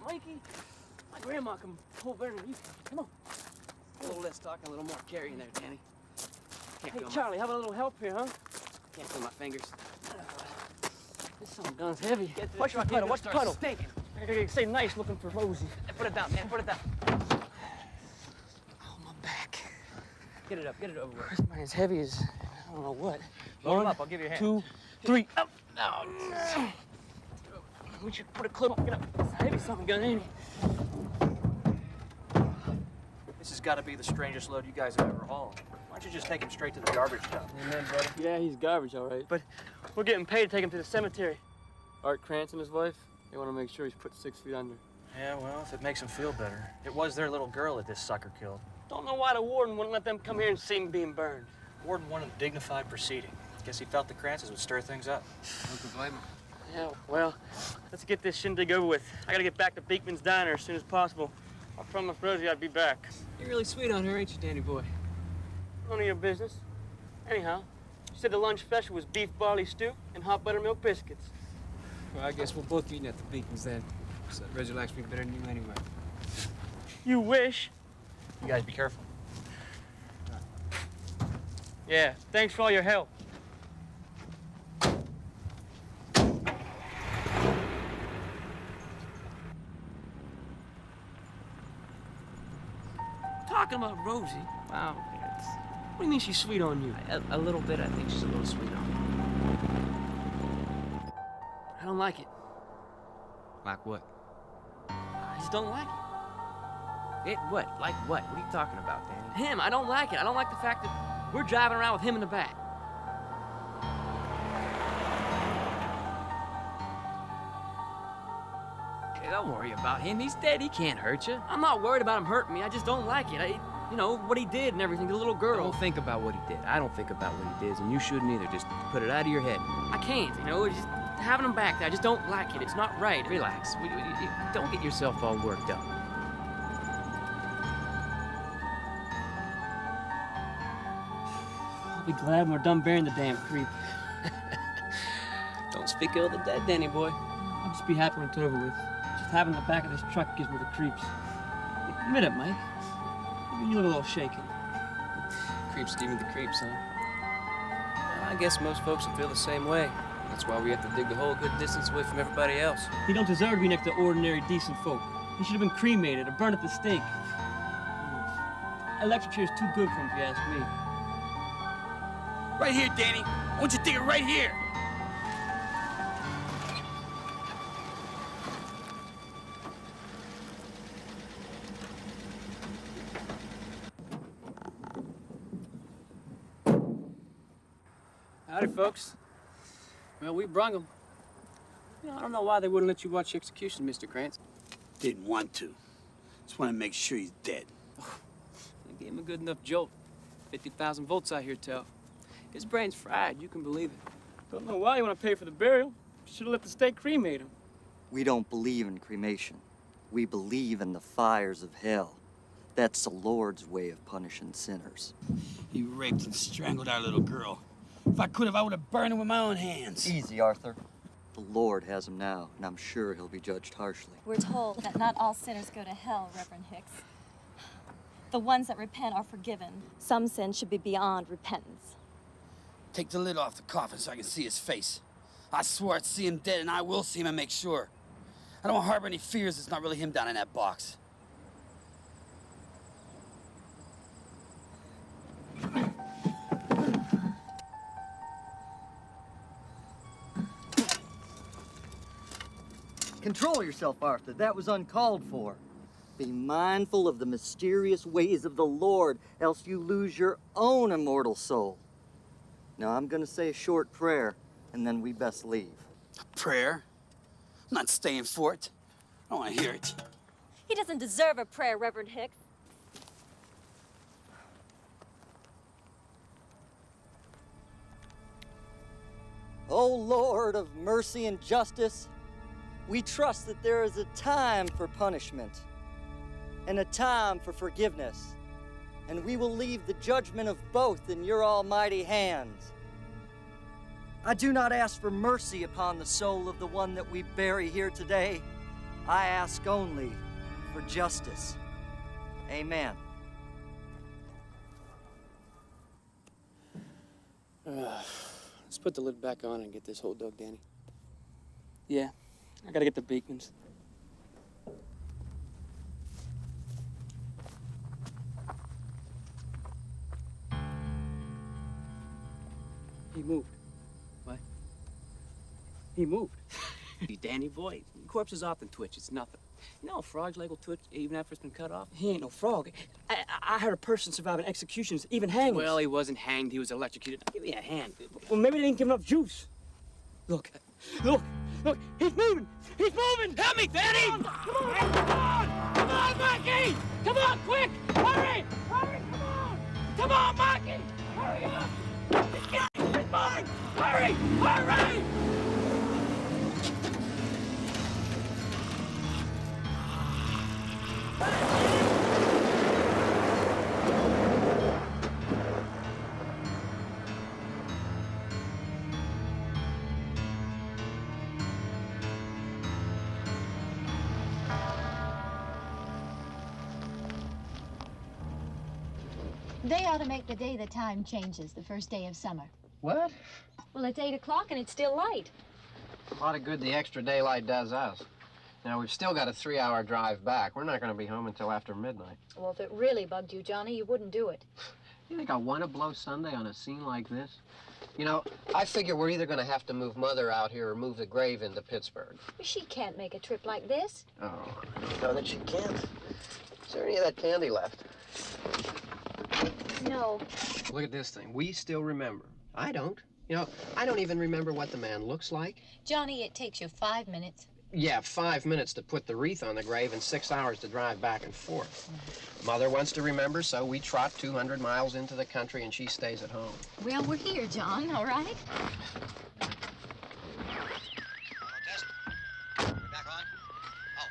Mikey. My grandma can pull better than you can. Come on. A little less talking, a little more carrying there, Danny. Hey, Charlie, have a little help here, huh? Can't feel my fingers. This son of a gun's heavy. Watch your puddle, watch the puddle. Stinking. Say nice looking for Rosie. Hey, put it down, man, put it down. Oh, my back. Get it up, get it over with. This man's heavy as, I don't know what. Load him up, I'll give you a hand. 2, 3, up. No. We should put a clip on. Get up. It's a heavy son of a gun, ain't it? This has got to be the strangest load you guys have ever hauled. Why don't you just take him straight to the garbage dump? Amen, brother. Yeah, he's garbage, all right. But we're getting paid to take him to the cemetery. Art Krantz and his wife, they want to make sure he's put 6 feet under. Yeah, well, if it makes him feel better. It was their little girl that this sucker killed. Don't know why the warden wouldn't let them come here and see him being burned. Warden wanted a dignified proceeding. Guess he felt the Krantzes would stir things up. Who can blame him? Yeah, well, let's get this shindig over with. I gotta get back to Beekman's Diner as soon as possible. I promised Rosie I'd be back. You're really sweet on her, ain't you, Danny boy? None of your business. Anyhow, she said the lunch special was beef barley stew and hot buttermilk biscuits. Well, I guess we're both eating at the Beacons then. So Reggie likes me better than you anyway. You wish. You guys be careful. Yeah, thanks for all your help. Talking about Rosie? Wow. What do you mean she's sweet on you? A little bit, I think she's a little sweet on me. I don't like it. Like what? I just don't like it. It what? Like what? What are you talking about, Danny? Him, I don't like it. I don't like the fact that we're driving around with him in the back. Hey, don't worry about him. He's dead. He can't hurt you. I'm not worried about him hurting me. I just don't like it. You know, what he did and everything, the little girl. Don't think about what he did. I don't think about what he did, and you shouldn't either. Just put it out of your head. I can't, you know, just having him back there. I just don't like it. It's not right. Relax. Don't get yourself all worked up. I'll be glad when we're done burying the damn creep. Don't speak ill of the dead, Danny boy. I'll just be happy when it's over with. Just having the back of this truck gives me the creeps. Admit it, Mike. You look a little shaken. Creeps give me the creeps, huh? Well, I guess most folks would feel the same way. That's why we have to dig the hole a good distance away from everybody else. He don't deserve to be next to ordinary, decent folk. He should have been cremated or burned at the stake. Electric chair's too good for him, if you ask me. Right here, Danny. I want you to dig it right here. Howdy, folks. Well, we brung him. You know, I don't know why they wouldn't let you watch the execution, Mr. Krantz. Didn't want to. Just want to make sure he's dead. I gave him a good enough jolt. 50,000 volts, I hear tell. His brain's fried, you can believe it. Don't know why you want to pay for the burial. Should have let the state cremate him. We don't believe in cremation. We believe in the fires of hell. That's the Lord's way of punishing sinners. He raped and strangled our little girl. If I could have, I would have burned him with my own hands. Easy, Arthur. The Lord has him now, and I'm sure he'll be judged harshly. We're told that not all sinners go to hell, Reverend Hicks. The ones that repent are forgiven. Some sins should be beyond repentance. Take the lid off the coffin so I can see his face. I swore I'd see him dead, and I will see him and make sure. I don't harbor any fears it's not really him down in that box. Control yourself, Arthur. That was uncalled for. Be mindful of the mysterious ways of the Lord, else you lose your own immortal soul. Now, I'm gonna say a short prayer, and then we best leave. A prayer? I'm not staying for it. I don't want to hear it. He doesn't deserve a prayer, Reverend Hicks. O Lord of mercy and justice, we trust that there is a time for punishment and a time for forgiveness, and we will leave the judgment of both in your almighty hands. I do not ask for mercy upon the soul of the one that we bury here today, I ask only for justice. Amen. Let's put the lid back on and get this hole dug, Danny. Yeah, I gotta get the Beekmans. He moved. What? He moved. Danny boy, corpses often twitch. It's nothing. You know, a frog's leg will twitch even after it's been cut off. He ain't no frog. I heard a person surviving executions, even hangings. Well, he wasn't hanged. He was electrocuted. Give me a hand. Well, maybe they didn't give enough juice. Look, look, he's moving! He's moving! Help me, Danny! Come on, Mikey! Come on, quick! Hurry! Hurry, come on! Come on, Mikey! Hurry up! He's moving! Hurry! Hurry! They ought to make the day the time changes, the first day of summer. What? Well, it's 8 o'clock and it's still light. A lot of good the extra daylight does us. Now, we've still got a 3-hour drive back. We're not going to be home until after midnight. Well, if it really bugged you, Johnny, you wouldn't do it. You think I want to blow Sunday on a scene like this? You know, I figure we're either going to have to move Mother out here or move the grave into Pittsburgh. She can't make a trip like this. Oh, I don't know that she can't. Is there any of that candy left? No. Look at this thing. We still remember. I don't. You know, I don't even remember what the man looks like. Johnny, it takes you 5 minutes. Yeah, 5 minutes to put the wreath on the grave and 6 hours to drive back and forth. Mother wants to remember, so we trot 200 miles into the country and she stays at home. Well, we're here, John, all right? Test. We're back on? Oh.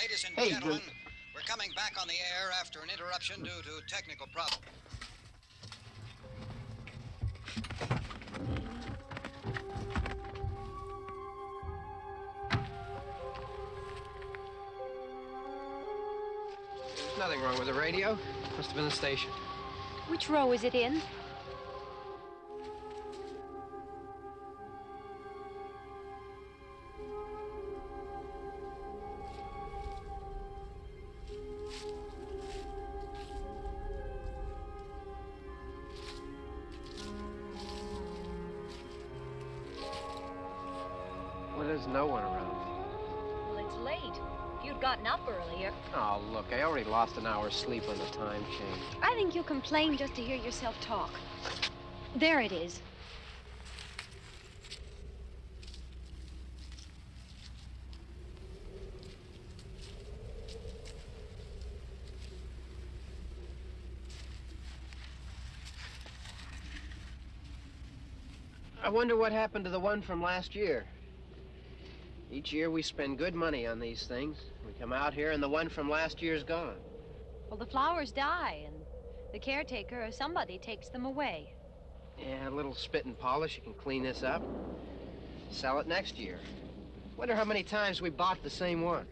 Ladies and gentlemen, we're coming back on the air after an interruption due to technical problems. There's nothing wrong with the radio. Must have been the station. Which row is it in? Well, there's no one around. Well, it's late. If you'd gotten up earlier. Oh, look, I already lost an hour's sleep on the time change. I think you'll complain just to hear yourself talk. There it is. I wonder what happened to the one from last year. Each year we spend good money on these things. We come out here and the one from last year's gone. Well, the flowers die, and the caretaker or somebody takes them away. Yeah, a little spit and polish, you can clean this up. Sell it next year. Wonder how many times we bought the same one.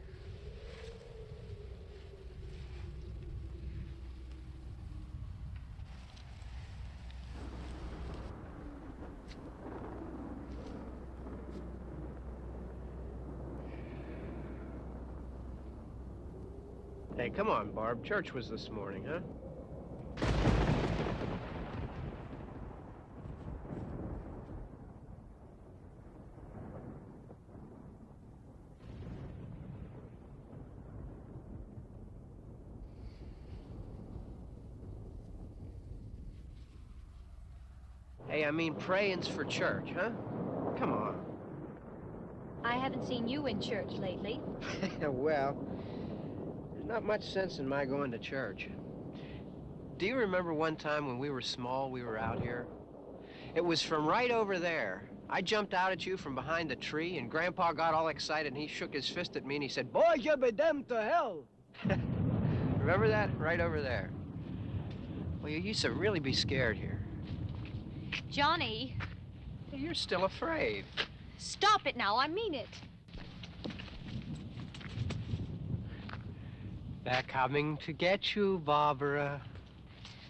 Hey, come on, Barb. Church was this morning, huh? Hey, I mean praying's for church, huh? Come on. I haven't seen you in church lately. Well, there's not much sense in my going to church. Do you remember one time when we were small, we were out here? It was from right over there. I jumped out at you from behind the tree, and Grandpa got all excited, and he shook his fist at me, and he said, "Boy, you be damned to hell." Remember that? Right over there. Well, you used to really be scared here. Johnny. You're still afraid. Stop it now, I mean it. They're coming to get you, Barbara.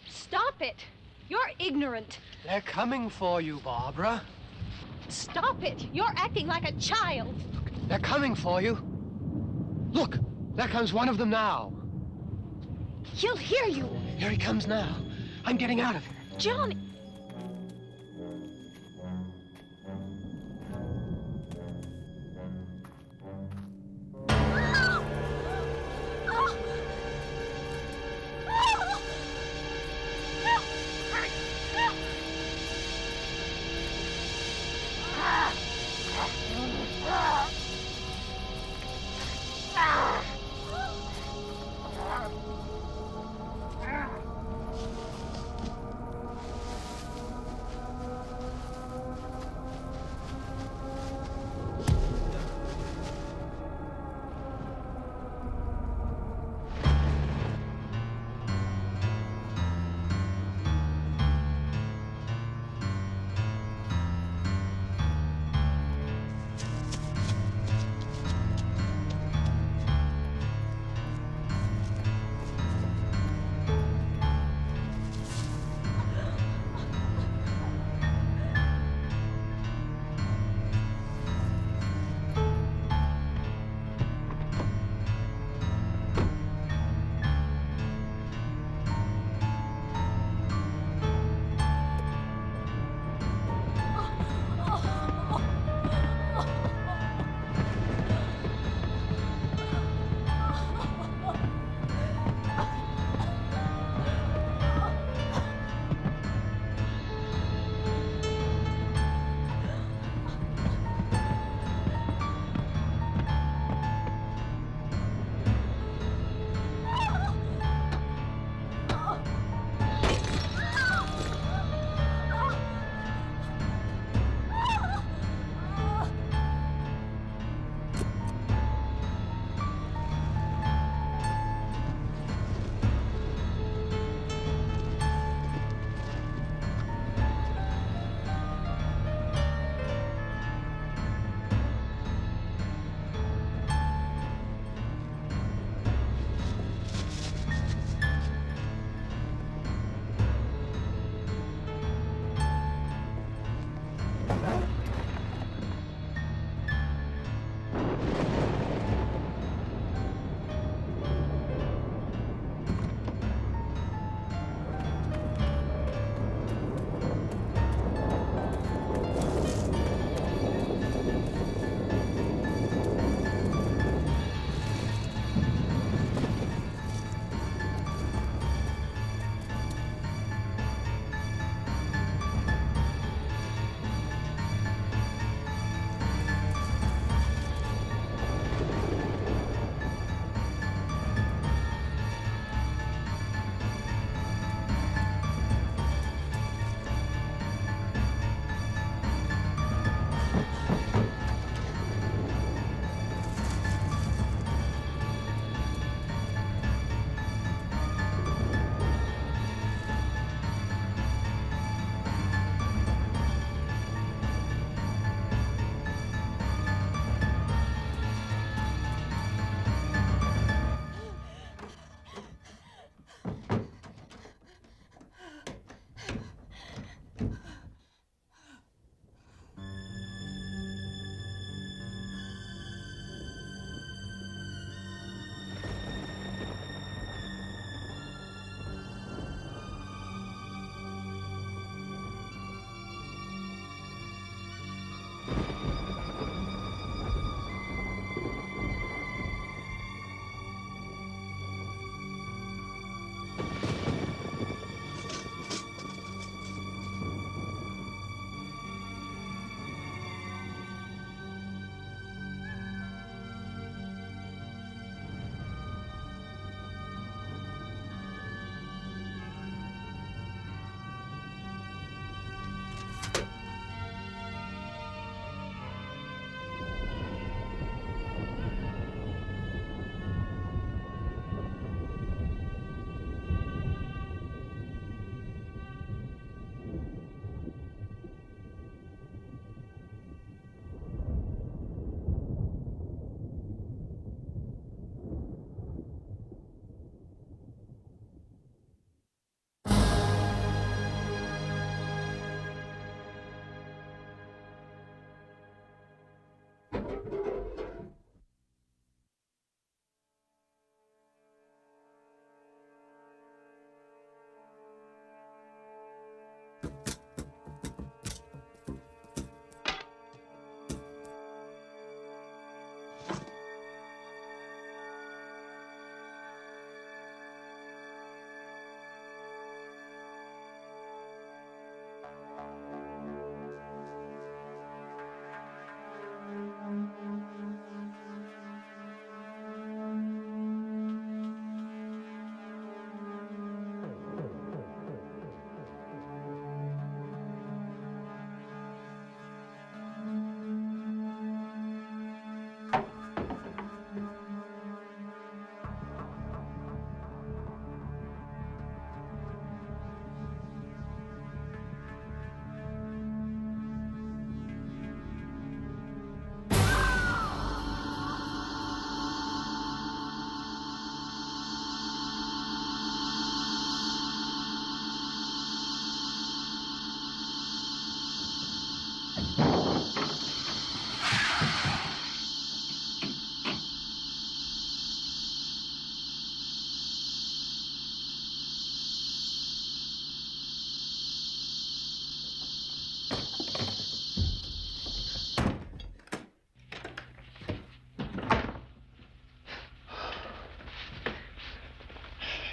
Stop it! You're ignorant. They're coming for you, Barbara. Stop it! You're acting like a child. They're coming for you. Look, there comes one of them now. He'll hear you. Here he comes now. I'm getting out of here. Johnny!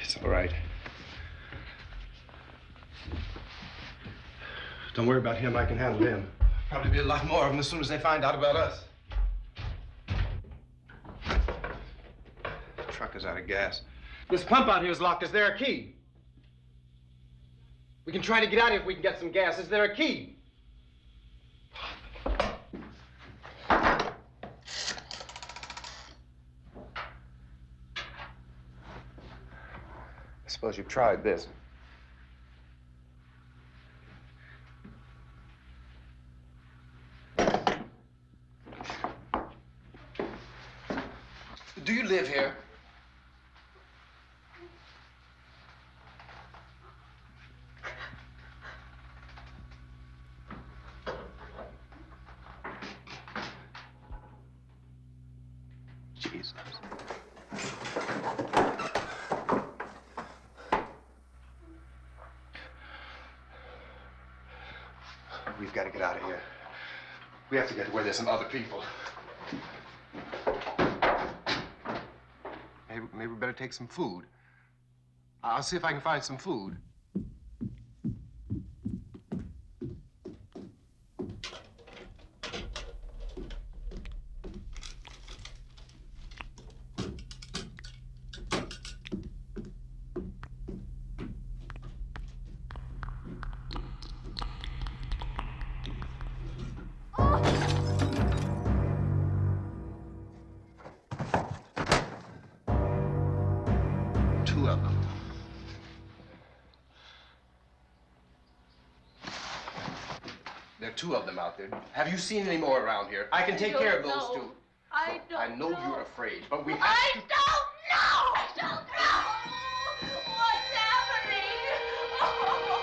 It's all right. Don't worry about him. I can handle him. Probably be a lot more of them as soon as they find out about us. The truck is out of gas. This pump out here is locked. Is there a key? We can try to get out of here if we can get some gas. Is there a key? I suppose you've tried this. Do you live here? Jesus. We've got to get out of here. We have to get to where there's some other people. Maybe we better take some food. I'll see if I can find some food. Two of them. There are two of them out there. Have you seen any more around here? I can take care of those two. I don't I know know. you're afraid, but we have I to... don't know! I don't know! What's happening? Oh.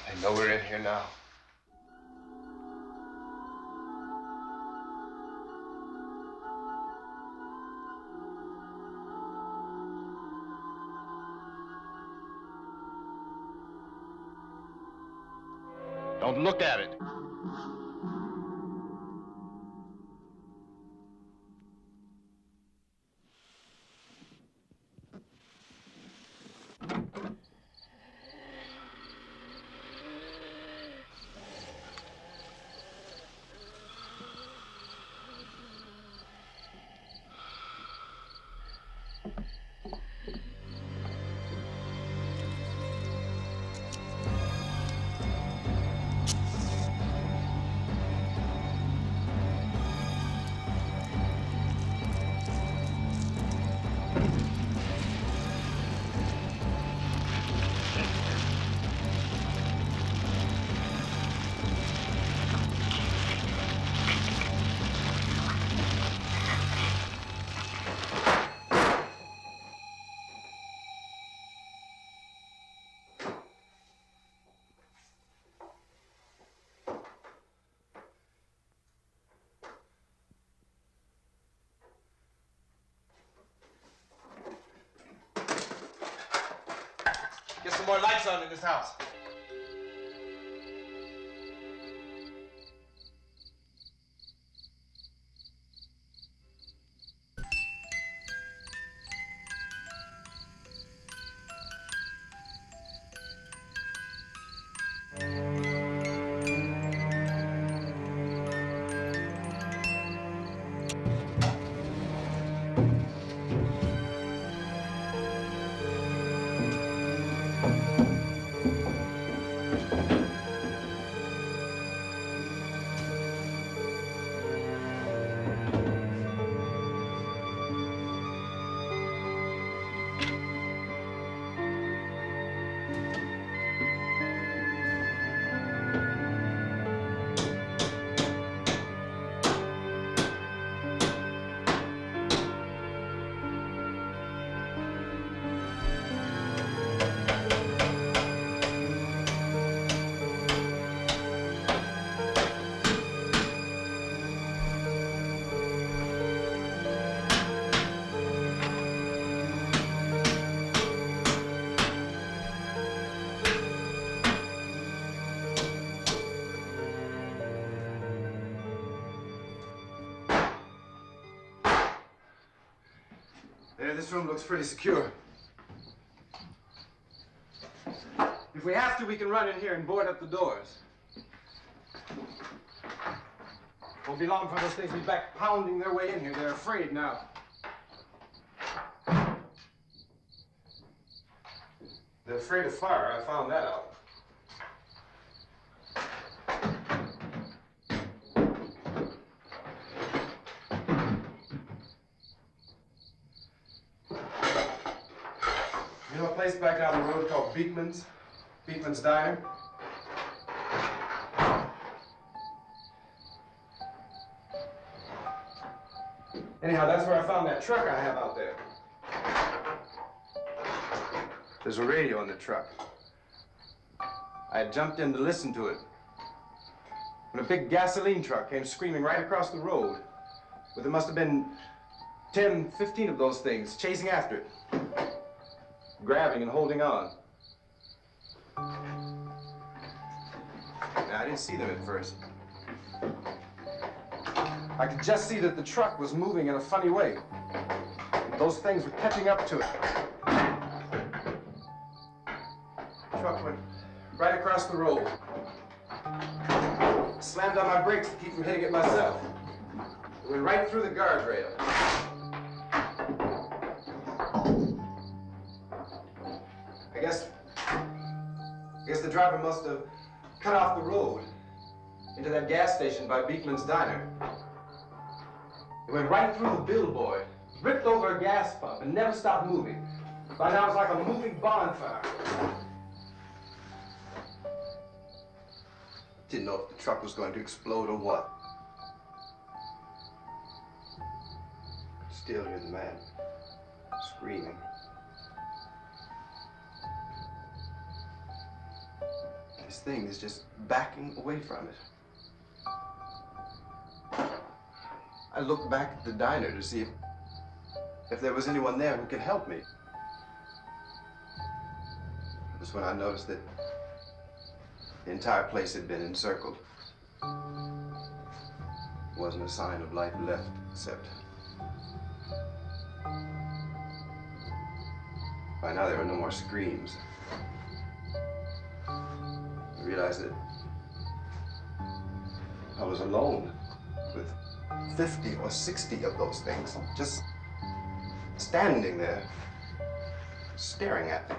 They know we're in here now. Don't look at it. more lights on in this house. Yeah, this room looks pretty secure. If we have to, we can run in here and board up the doors. Won't be long for those things to be back pounding their way in here. They're afraid now. They're afraid of fire. I found that out. You know a place back down the road called Beekman's? Beekman's Diner? Anyhow, that's where I found that truck I have out there. There's a radio in the truck. I had jumped in to listen to it when a big gasoline truck came screaming right across the road. But there must have been 10, 15 of those things chasing after it, grabbing and holding on. Now, I didn't see them at first. I could just see that the truck was moving in a funny way. And those things were catching up to it. The truck went right across the road. Slammed on my brakes to keep from hitting it myself. It went right through the guardrail. I guess the driver must have cut off the road into that gas station by Beekman's Diner. It went right through the billboard, ripped over a gas pump, and never stopped moving. By now, it's like a moving bonfire. Didn't know if the truck was going to explode or what. Could still hear the man screaming. This thing is just backing away from it. I looked back at the diner to see if there was anyone there who could help me. It was when I noticed that the entire place had been encircled. There wasn't a sign of life left except by now there were no more screams. I realized that I was alone with 50 or 60 of those things, just standing there, staring at me.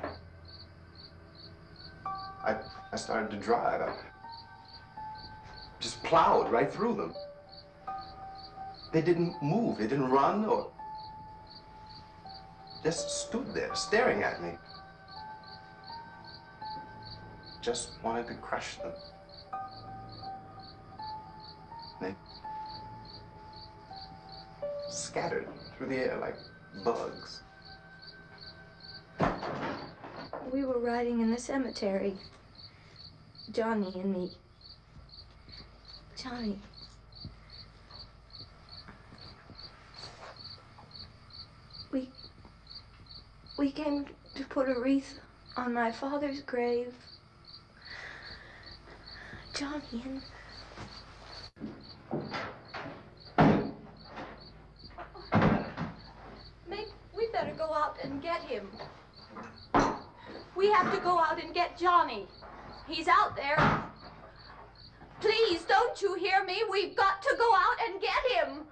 I started to drive. I just plowed right through them. They didn't move, they didn't run or just stood there, staring at me. Just wanted to crush them. They scattered through the air like bugs. We were riding in the cemetery, Johnny and me. Johnny. We came to put a wreath on my father's grave, Johnny and... We better go out and get him. We have to go out and get Johnny. He's out there. Please, don't you hear me? We've got to go out and get him.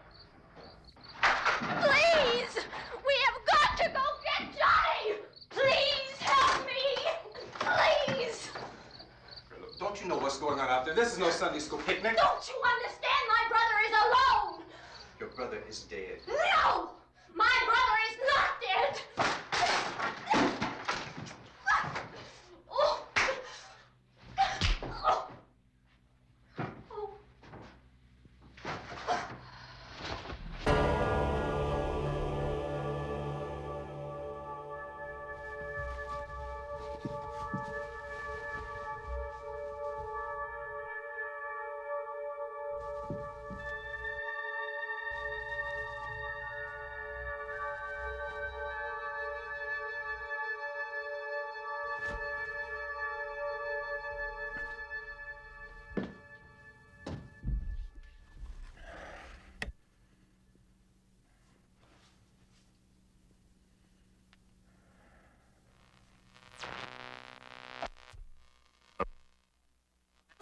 Please! We have got to go get Johnny! Please help me! Please! Look, don't you know what's going on out there? This is no Sunday school picnic. Don't you understand? My brother is alone! Your brother is dead. No! My brother is not dead! Oh. Oh. Oh.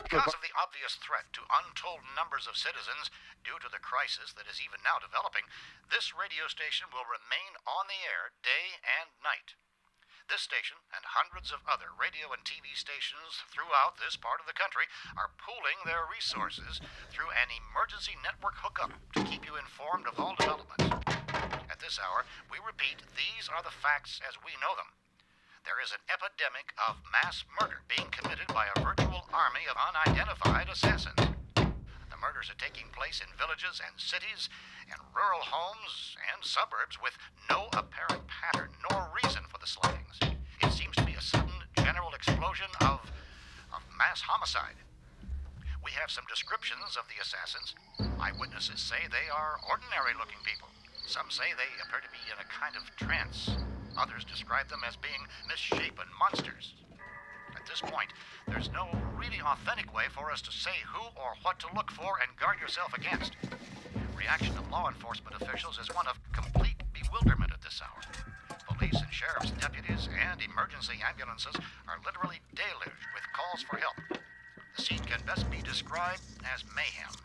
Because of the obvious threat to untold numbers of citizens due to the crisis that is even now developing, this radio station will remain on the air day and night. This station and hundreds of other radio and TV stations throughout this part of the country are pooling their resources through an emergency network hookup to keep you informed of all developments. At this hour, we repeat, these are the facts as we know them. There is an epidemic of mass murder being committed by a virtual army of unidentified assassins. The murders are taking place in villages and cities and rural homes and suburbs with no apparent pattern nor reason for the slayings. It seems to be a sudden general explosion of mass homicide. We have some descriptions of the assassins. Eyewitnesses say they are ordinary-looking people. Some say they appear to be in a kind of trance. Others describe them as being misshapen monsters. At this point, there's no really authentic way for us to say who or what to look for and guard yourself against. Reaction of law enforcement officials is one of complete bewilderment at this hour. Police and sheriff's deputies and emergency ambulances are literally deluged with calls for help. The scene can best be described as mayhem.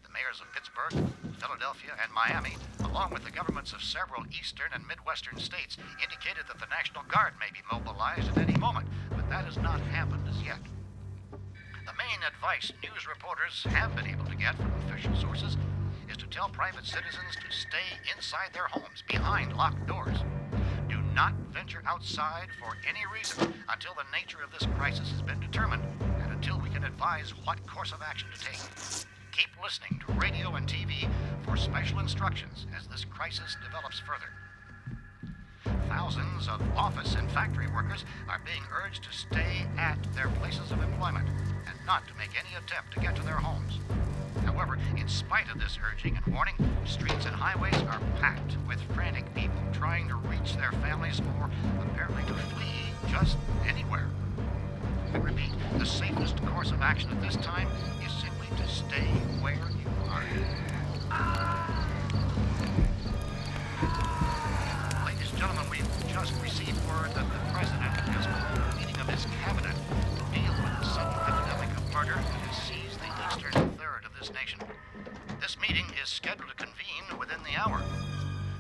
The mayors of Pittsburgh, Philadelphia, and Miami, along with the governments of several eastern and midwestern states, indicated that the National Guard may be mobilized at any moment, but that has not happened as yet. The main advice news reporters have been able to get from official sources is to tell private citizens to stay inside their homes, behind locked doors. Do not venture outside for any reason until the nature of this crisis has been determined and until we can advise what course of action to take. Keep listening to radio and TV for special instructions as this crisis develops further. Thousands of office and factory workers are being urged to stay at their places of employment and not to make any attempt to get to their homes. However, in spite of this urging and warning, streets and highways are packed with frantic people trying to reach their families or apparently to flee just anywhere. I repeat, the safest course of action at this time is simply to stay where you are. Ladies and gentlemen, we've just received word that the President has called a meeting of his cabinet to deal with the sudden epidemic of murder that has seized the eastern third of this nation. This meeting is scheduled to convene within the hour.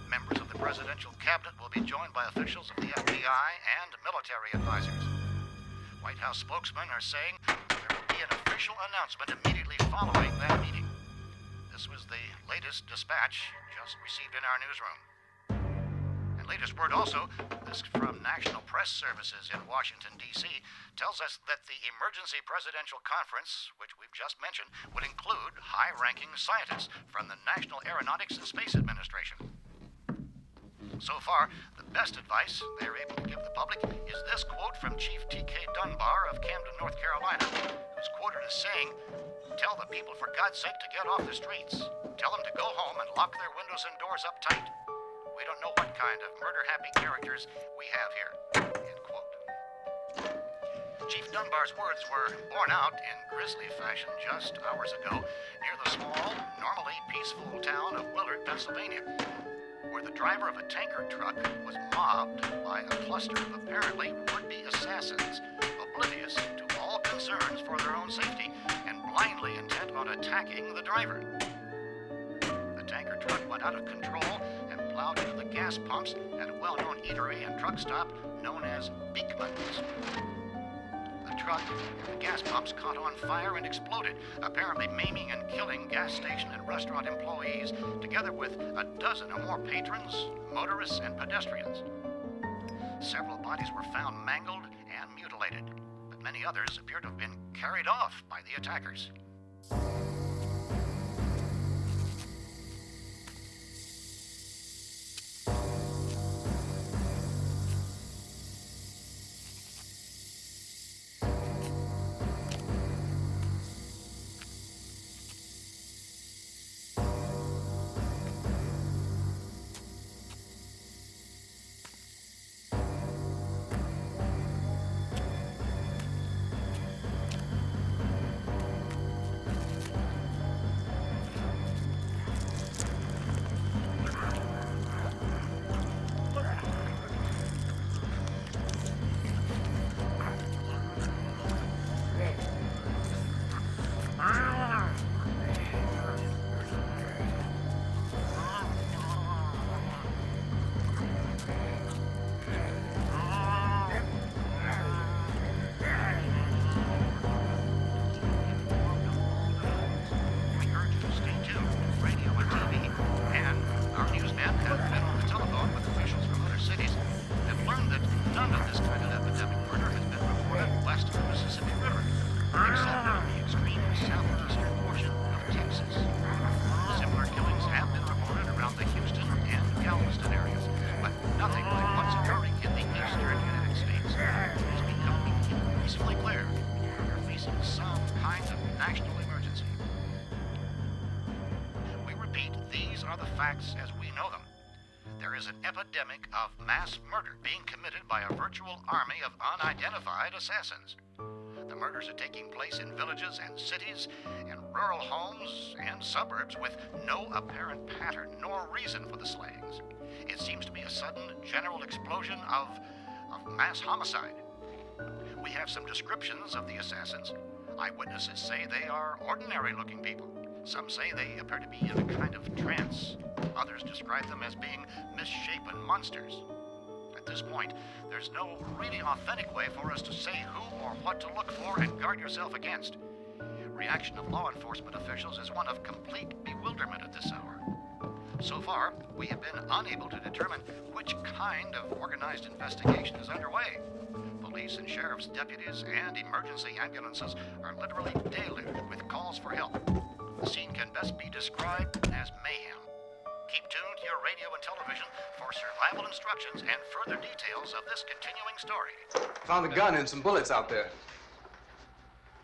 Members of the presidential cabinet will be joined by officials of the FBI and military advisors. White House spokesmen are saying there will be an official announcement immediately following that meeting. This was the latest dispatch just received in our newsroom. And latest word also, this from National Press Services in Washington, D.C., tells us that the emergency presidential conference, which we've just mentioned, would include high-ranking scientists from the National Aeronautics and Space Administration. So far, the best advice they're able to give the public is this quote from Chief T.K. Dunbar of Camden, North Carolina, who's quoted as saying, "Tell the people, for God's sake, to get off the streets. Tell them to go home and lock their windows and doors up tight. We don't know what kind of murder-happy characters we have here." End quote. Chief Dunbar's words were borne out in grisly fashion just hours ago near the small, normally peaceful town of Willard, Pennsylvania, where the driver of a tanker truck was mobbed by a cluster of apparently would-be assassins, oblivious to all concerns for their own safety and blindly intent on attacking the driver. The tanker truck went out of control and plowed into the gas pumps at a well-known eatery and truck stop known as Beekman's. The truck and the gas pumps caught on fire and exploded, apparently maiming and killing gas station and restaurant employees, together with a dozen or more patrons, motorists, and pedestrians. Several bodies were found mangled and mutilated, but many others appear to have been carried off by the attackers. As we know them. There is an epidemic of mass murder being committed by a virtual army of unidentified assassins. The murders are taking place in villages and cities, in rural homes and suburbs with no apparent pattern nor reason for the slayings. It seems to be a sudden general explosion of mass homicide. We have some descriptions of the assassins. Eyewitnesses say they are ordinary-looking people. Some say they appear to be in a kind of trance. Others describe them as being misshapen monsters. At this point, there's no really authentic way for us to say who or what to look for and guard yourself against. Reaction of law enforcement officials is one of complete bewilderment at this hour. So far, we have been unable to determine which kind of organized investigation is underway. Police and sheriff's deputies and emergency ambulances are literally deluged with calls for help. The scene can best be described as mayhem. Keep tuned to your radio and television for survival instructions and further details of this continuing story. Found a gun and some bullets out there.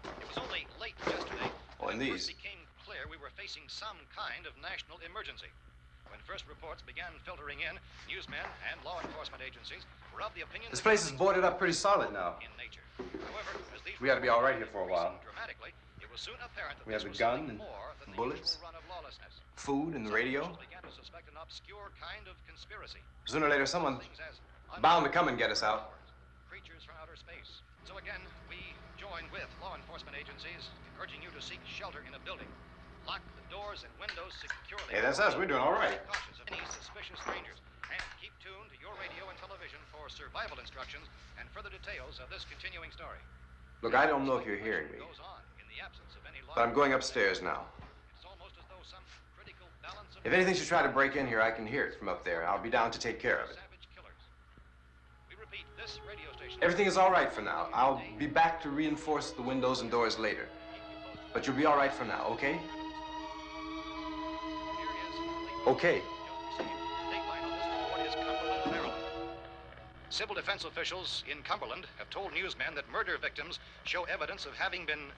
It was only late yesterday Oh, and these. it became clear we were facing some kind of national emergency. When first reports began filtering in, newsmen and law enforcement agencies were of the opinion This place is boarded up pretty solid now. in nature. However, as these We ought to be all right here for a while. dramatically, it was soon apparent that We have this a was gun something and more than the bullets, usual run of lawlessness. food, and the radio. Officials began to suspect an obscure kind of conspiracy. Sooner or later, someone's bound to come and get us out. Creatures from outer space. So again, we join with law enforcement agencies, urging you to seek shelter in a building. Lock the doors and windows securely. Hey, that's us. We're doing all right. Cautious of any suspicious strangers. And keep tuned to your radio and television for survival instructions and further details of this continuing story. Look, I don't know if you're hearing me, but I'm going upstairs now. If anything should try to break in here, I can hear it from up there. I'll be down to take care of it. Everything is all right for now. I'll be back to reinforce the windows and doors later. But you'll be all right for now, okay? Okay. Civil defense officials in Cumberland have told newsmen that murder victims show evidence of having been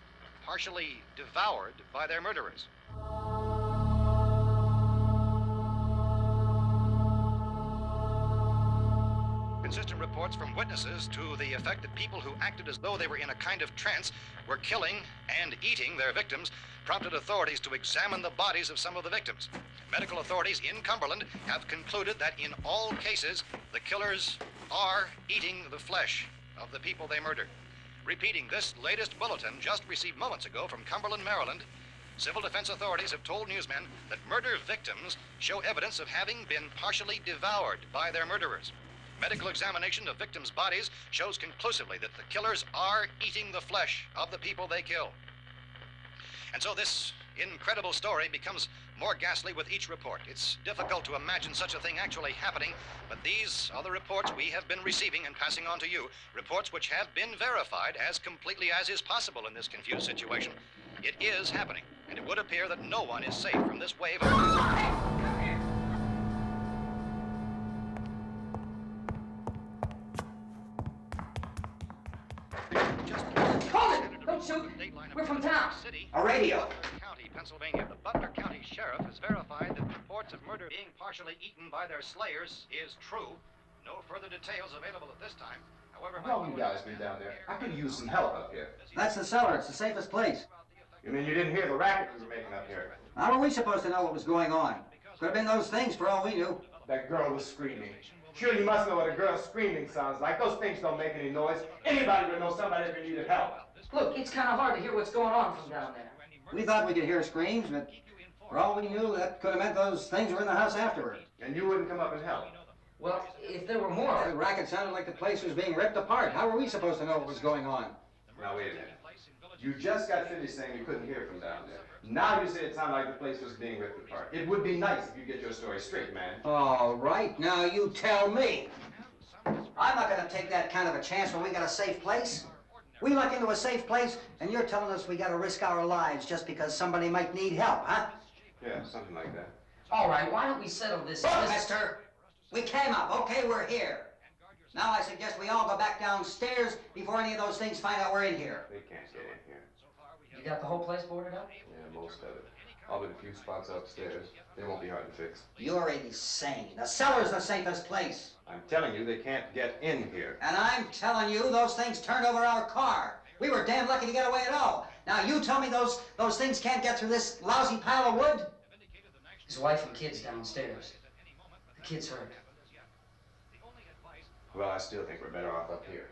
partially devoured by their murderers. Consistent reports from witnesses to the effect that people who acted as though they were in a kind of trance were killing and eating their victims prompted authorities to examine the bodies of some of the victims. Medical authorities in Cumberland have concluded that in all cases, the killers are eating the flesh of the people they murdered. Repeating this latest bulletin just received moments ago from Cumberland, Maryland, civil defense authorities have told newsmen that murder victims show evidence of having been partially devoured by their murderers. Medical examination of victims' bodies shows conclusively that the killers are eating the flesh of the people they kill. And so this incredible story becomes more ghastly with each report. It's difficult to imagine such a thing actually happening, but these are the reports we have been receiving and passing on to you, reports which have been verified as completely as is possible in this confused situation. It is happening, and it would appear that no one is safe from this wave of... Don't shoot! We're from town. A radio. County, Pennsylvania. The Butler County Sheriff has verified that reports of murder being partially eaten by their slayers is true. No further details available at this time. However, How long you guys been down there? I could use some help up here. That's the cellar. It's the safest place. You mean you didn't hear the racket we were making up here? How are we supposed to know what was going on? Could have been those things for all we knew. That girl was screaming. Sure, you must know what a girl screaming sounds like. Those things don't make any noise. Anybody would know somebody ever needed help. Look, it's kind of hard to hear what's going on from down there. We thought we could hear screams, but for all we knew, that could have meant those things were in the house afterward. And you wouldn't come up and help? Well, if there were more... The racket sounded like the place was being ripped apart. How were we supposed to know what was going on? Now, wait a minute. You just got finished saying you couldn't hear from down there. Now you say it sounded like the place was being ripped apart. It would be nice if you get your story straight, man. All right, now you tell me. I'm not going to take that kind of a chance when we got a safe place. We luck into a safe place, and you're telling us we got to risk our lives just because somebody might need help, huh? Yeah, something like that. All right, why don't we settle this... Look, mister, we came up, okay, we're here. Now I suggest we all go back downstairs before any of those things find out we're in here. They can't get in here. You got the whole place boarded up? Yeah, most of it. I'll be a few spots upstairs. They won't be hard to fix. You're insane. The cellar's the safest place. I'm telling you, they can't get in here. And I'm telling you, those things turned over our car. We were damn lucky to get away at all. Now you tell me those things can't get through this lousy pile of wood? His wife and kids downstairs. The kid's hurt. Well, I still think we're better off up here.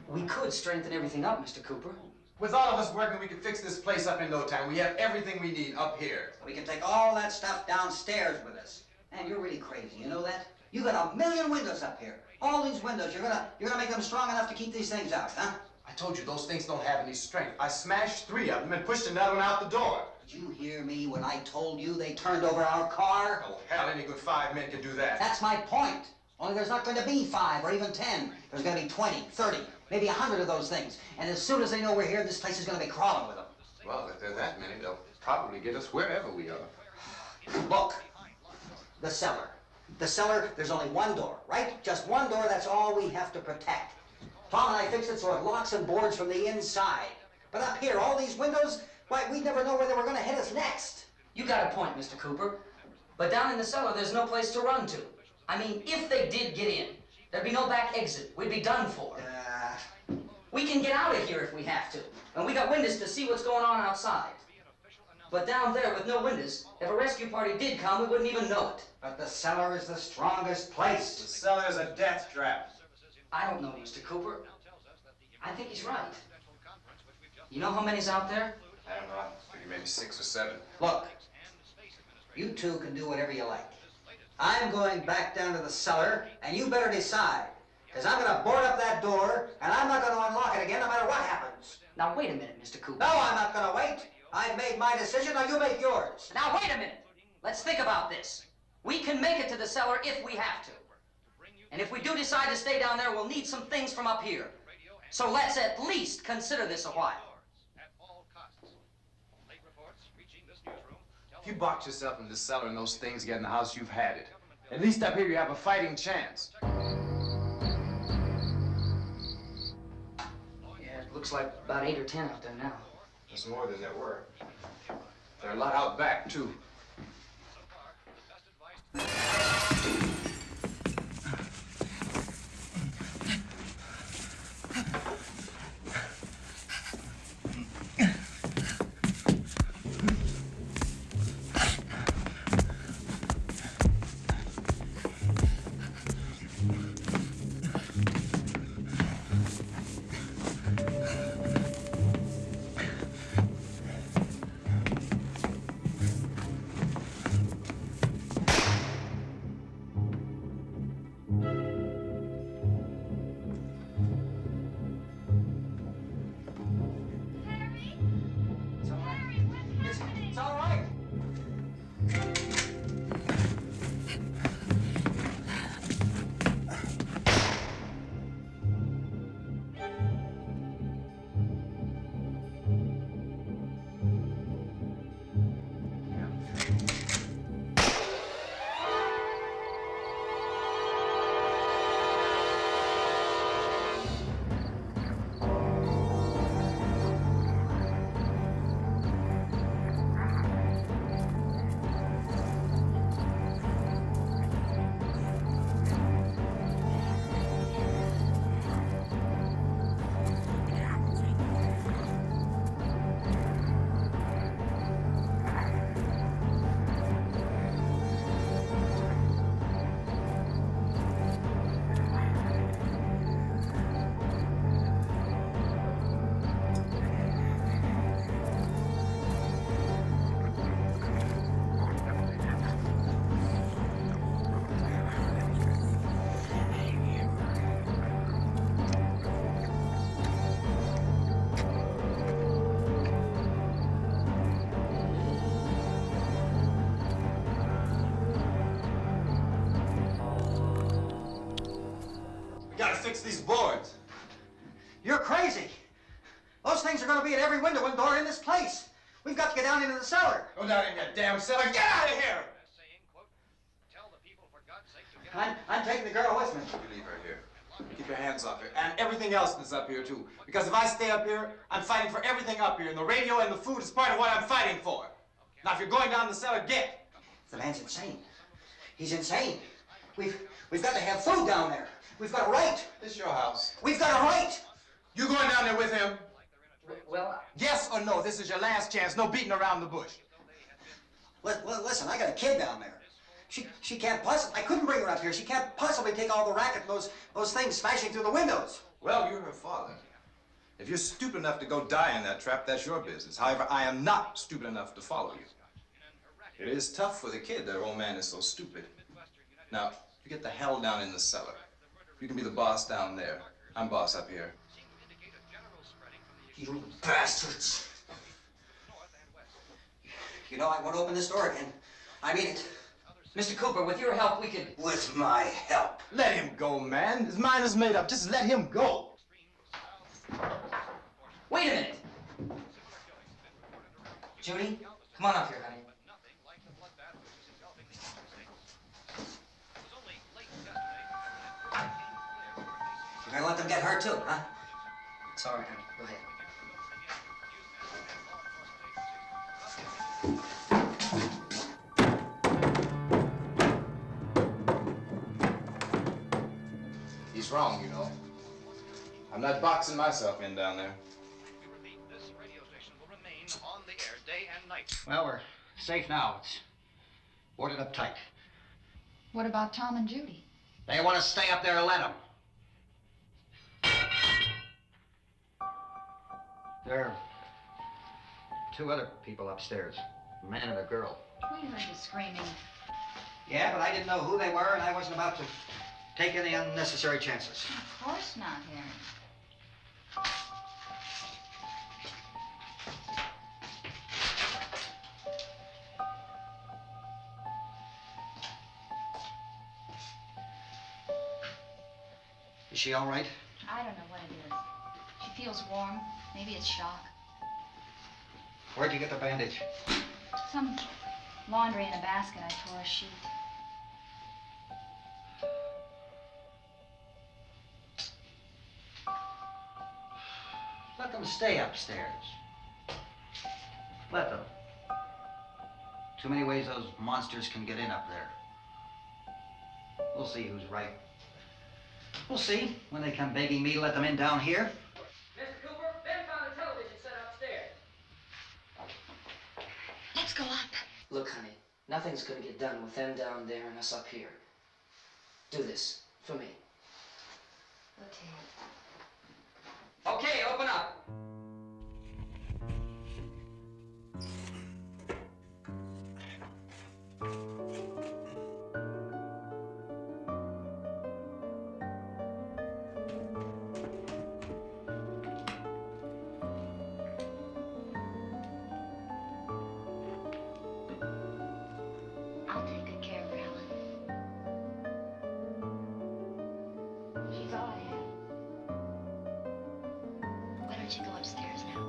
We could strengthen everything up, Mr. Cooper. With all of us working, we can fix this place up in no time. We have everything we need up here. We can take all that stuff downstairs with us. Man, you're really crazy, you know that? You got 1,000,000 windows up here. All these windows, you're gonna make them strong enough to keep these things out, huh? I told you, those things don't have any strength. I smashed 3 of them and pushed another one out the door. Did you hear me when I told you they turned over our car? Oh, hell, any good 5 men can do that. That's my point. Only there's not going to be 5 or even 10. There's going to be 20, 30, maybe 100 of those things. And as soon as they know we're here, this place is going to be crawling with them. Well, if there are that many, they'll probably get us wherever we are. Look, the cellar. The cellar, there's only one door, right? Just one door, that's all we have to protect. Tom and I fixed it so it locks and boards from the inside. But up here, all these windows, why, we'd never know where they were going to hit us next. You got a point, Mr. Cooper. But down in the cellar, there's no place to run to. I mean, if they did get in, there'd be no back exit. We'd be done for. We can get out of here if we have to. And we got windows to see what's going on outside. But down there with no windows, if a rescue party did come, we wouldn't even know it. But the cellar is the strongest place. The cellar's a death trap. I don't know, Mr. Cooper. I think he's right. You know how many's out there? I don't know. I think maybe 6 or 7. Look, you two can do whatever you like. I'm going back down to the cellar, and you better decide. Because I'm going to board up that door, and I'm not going to unlock it again no matter what happens. Now, wait a minute, Mr. Cooper. No, I'm not going to wait. I've made my decision, now you make yours. Now, wait a minute. Let's think about this. We can make it to the cellar if we have to. And if we do decide to stay down there, we'll need some things from up here. So let's at least consider this a while. If you box yourself in the cellar and those things get in the house, you've had it. At least up here you have a fighting chance. Yeah, it looks like about 8 or 10 out there now. There's more than there were. There are a lot out back, too. fix these boards. You're crazy. Those things are going to be at every window and door in this place. We've got to get down into the cellar. Go down in that damn cellar. Get out of here! I'm taking the girl with me. You leave her here. Keep your hands off her. And everything else that's up here, too. Because if I stay up here, I'm fighting for everything up here. And the radio and the food is part of what I'm fighting for. Now, if you're going down the cellar, get. The man's insane. He's insane. We've got to have food down there. We've got a right. This is your house. We've got a right. You going down there with him? Well, yes or no? This is your last chance. No beating around the bush. Listen, I got a kid down there. She can't possibly. I couldn't bring her up here. She can't possibly take all the racket and those things smashing through the windows. Well, you're her father. If you're stupid enough to go die in that trap, that's your business. However, I am not stupid enough to follow you. It is tough for the kid that old man is so stupid. Now, you get the hell down in the cellar. You can be the boss down there. I'm boss up here. You bastards. You know, I won't open this door again. I mean it. Mr. Cooper, with your help, we could... With my help. Let him go, man. His mind is made up. Just let him go. Wait a minute. Judy, come on up here, honey. You're gonna let them get hurt too, huh? It's all right, honey. Go ahead. He's wrong, you know. I'm not boxing myself in down there. This radio station will remain on the air day and night. Well, we're safe now. It's boarded up tight. What about Tom and Judy? They want to stay up there and let them. There are two other people upstairs, a man and a girl. We heard you screaming. Yeah, but I didn't know who they were, and I wasn't about to take any unnecessary chances. Of course not, Harry. Is she all right? I don't know what it is. She feels warm. Maybe it's shock. Where'd you get the bandage? Some laundry in a basket. I tore a sheet. Let them stay upstairs. Let them. Too many ways those monsters can get in up there. We'll see who's right. We'll see when they come begging me to let them in down here. Mr. Cooper, Ben found a television set upstairs. Let's go up. Look, honey, nothing's gonna get done with them down there and us up here. Do this for me. Okay. Okay, open up. I'll take good care of her, Helen. She's all I have. Why don't you go upstairs now?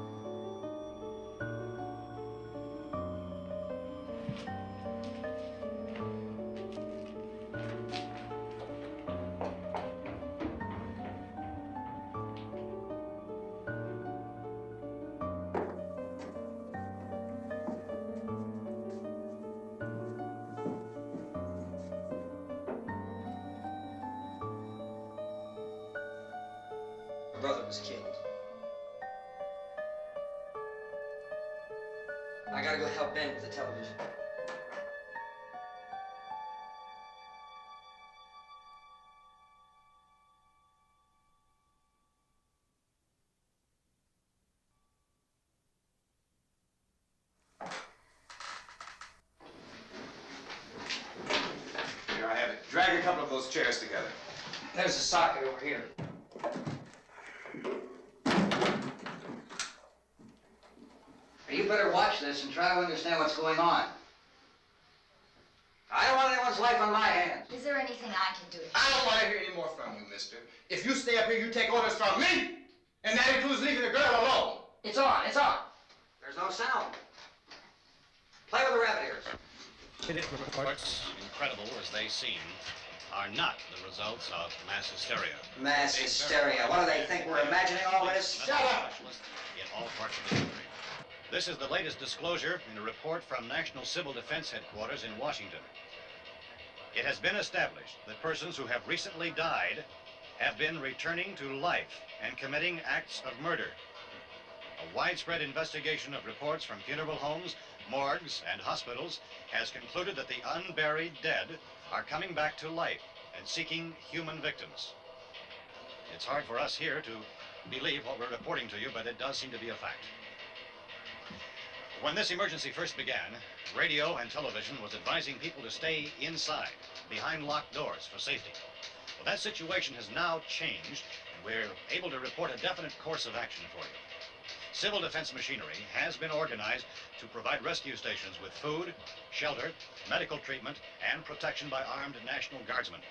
Her brother was killed. I gotta go help Ben with the television. Here I have it. Drag a couple of those chairs together. There's a socket over here. You better watch this and try to understand what's going on. I don't want anyone's life on my hands. Is there anything I can do? I don't want to hear any more from you, mister. If you stay up here, you take orders from me, and that includes leaving the girl alone. It's on, it's on. There's no sound. Play with the rabbit ears. Reports, incredible as they seem, are not the results of mass hysteria. Mass hysteria. What do they think? We're imagining all this? Shut up! In all parts of the country. This is the latest disclosure in a report from National Civil Defense Headquarters in Washington. It has been established that persons who have recently died have been returning to life and committing acts of murder. A widespread investigation of reports from funeral homes, morgues, and hospitals has concluded that the unburied dead are coming back to life and seeking human victims. It's hard for us here to believe what we're reporting to you, but it does seem to be a fact. When this emergency first began, radio and television was advising people to stay inside, behind locked doors for safety. Well, that situation has now changed, and we're able to report a definite course of action for you. Civil defense machinery has been organized to provide rescue stations with food, shelter, medical treatment, and protection by armed National Guardsmen.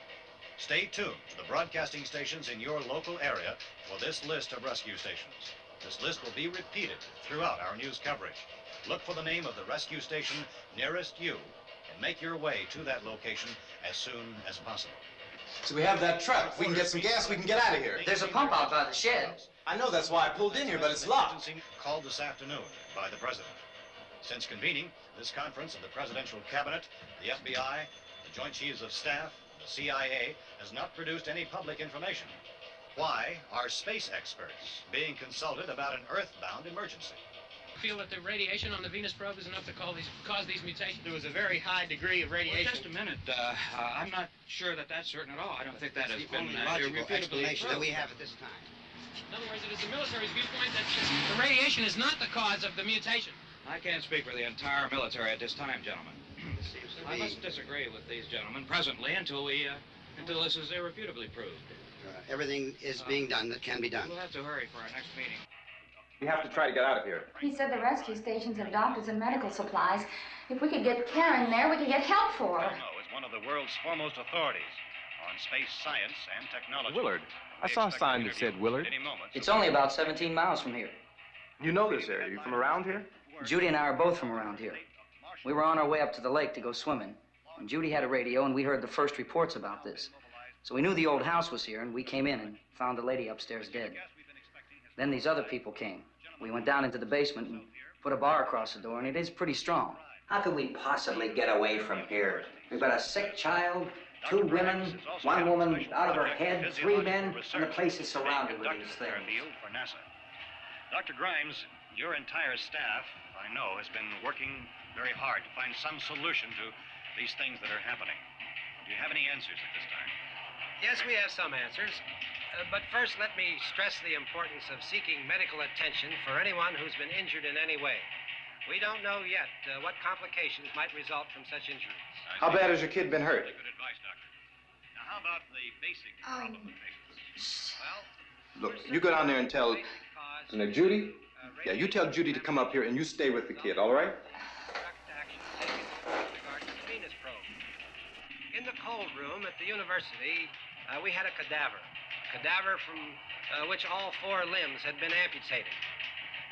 Stay tuned to the broadcasting stations in your local area for this list of rescue stations. This list will be repeated throughout our news coverage. Look for the name of the rescue station nearest you and make your way to that location as soon as possible. So we have that truck. If we can get some gas, we can get out of here. There's a pump out by the shed. I know, that's why I pulled in here, but it's locked. Called this afternoon by the President. Since convening this conference of the Presidential Cabinet, the FBI, the Joint Chiefs of Staff, the CIA has not produced any public information. Why are space experts being consulted about an earthbound emergency? Feel that the radiation on the Venus probe is enough to cause these mutations? There was a very high degree of radiation. Well, just a minute. I'm not sure that that's certain at all. I don't think that has been logical irrefutably explanation that proved. we have at this time. In other words, it is the military's viewpoint that the radiation is not the cause of the mutation. I can't speak for the entire military at this time, gentlemen. I must disagree with these gentlemen presently until this is irrefutably proved. Everything is being done that can be done. We'll have to hurry for our next meeting. We have to try to get out of here. He said the rescue stations have doctors and medical supplies. If we could get Karen there, we could get help for her. Ono is one of the world's foremost authorities on space science and technology. Willard. I saw a sign that said Willard. It's only about 17 miles from here. You know this area. You from around here? Judy and I are both from around here. We were on our way up to the lake to go swimming, and Judy had a radio, and we heard the first reports about this. So we knew the old house was here, and we came in and found the lady upstairs dead. Then these other people came. We went down into the basement and put a bar across the door, and it is pretty strong. How could we possibly get away from here? We've got a sick child, 2 women, 1 woman out of her head, 3 men, and the place is surrounded with these things. For NASA. Dr. Grimes, your entire staff, I know, has been working very hard to find some solution to these things that are happening. Do you have any answers at this time? Yes, we have some answers. But first, let me stress the importance of seeking medical attention for anyone who's been injured in any way. We don't know yet what complications might result from such injuries. How bad has your kid been hurt? Good advice, Doctor. Now, how about the basic problem of patients? Well, Look, you go down there and tell... Judy? Yeah, you tell Judy to come up here and you stay with the kid, all right? Venus probe. In the cold room at the university, we had a cadaver from which all 4 limbs had been amputated.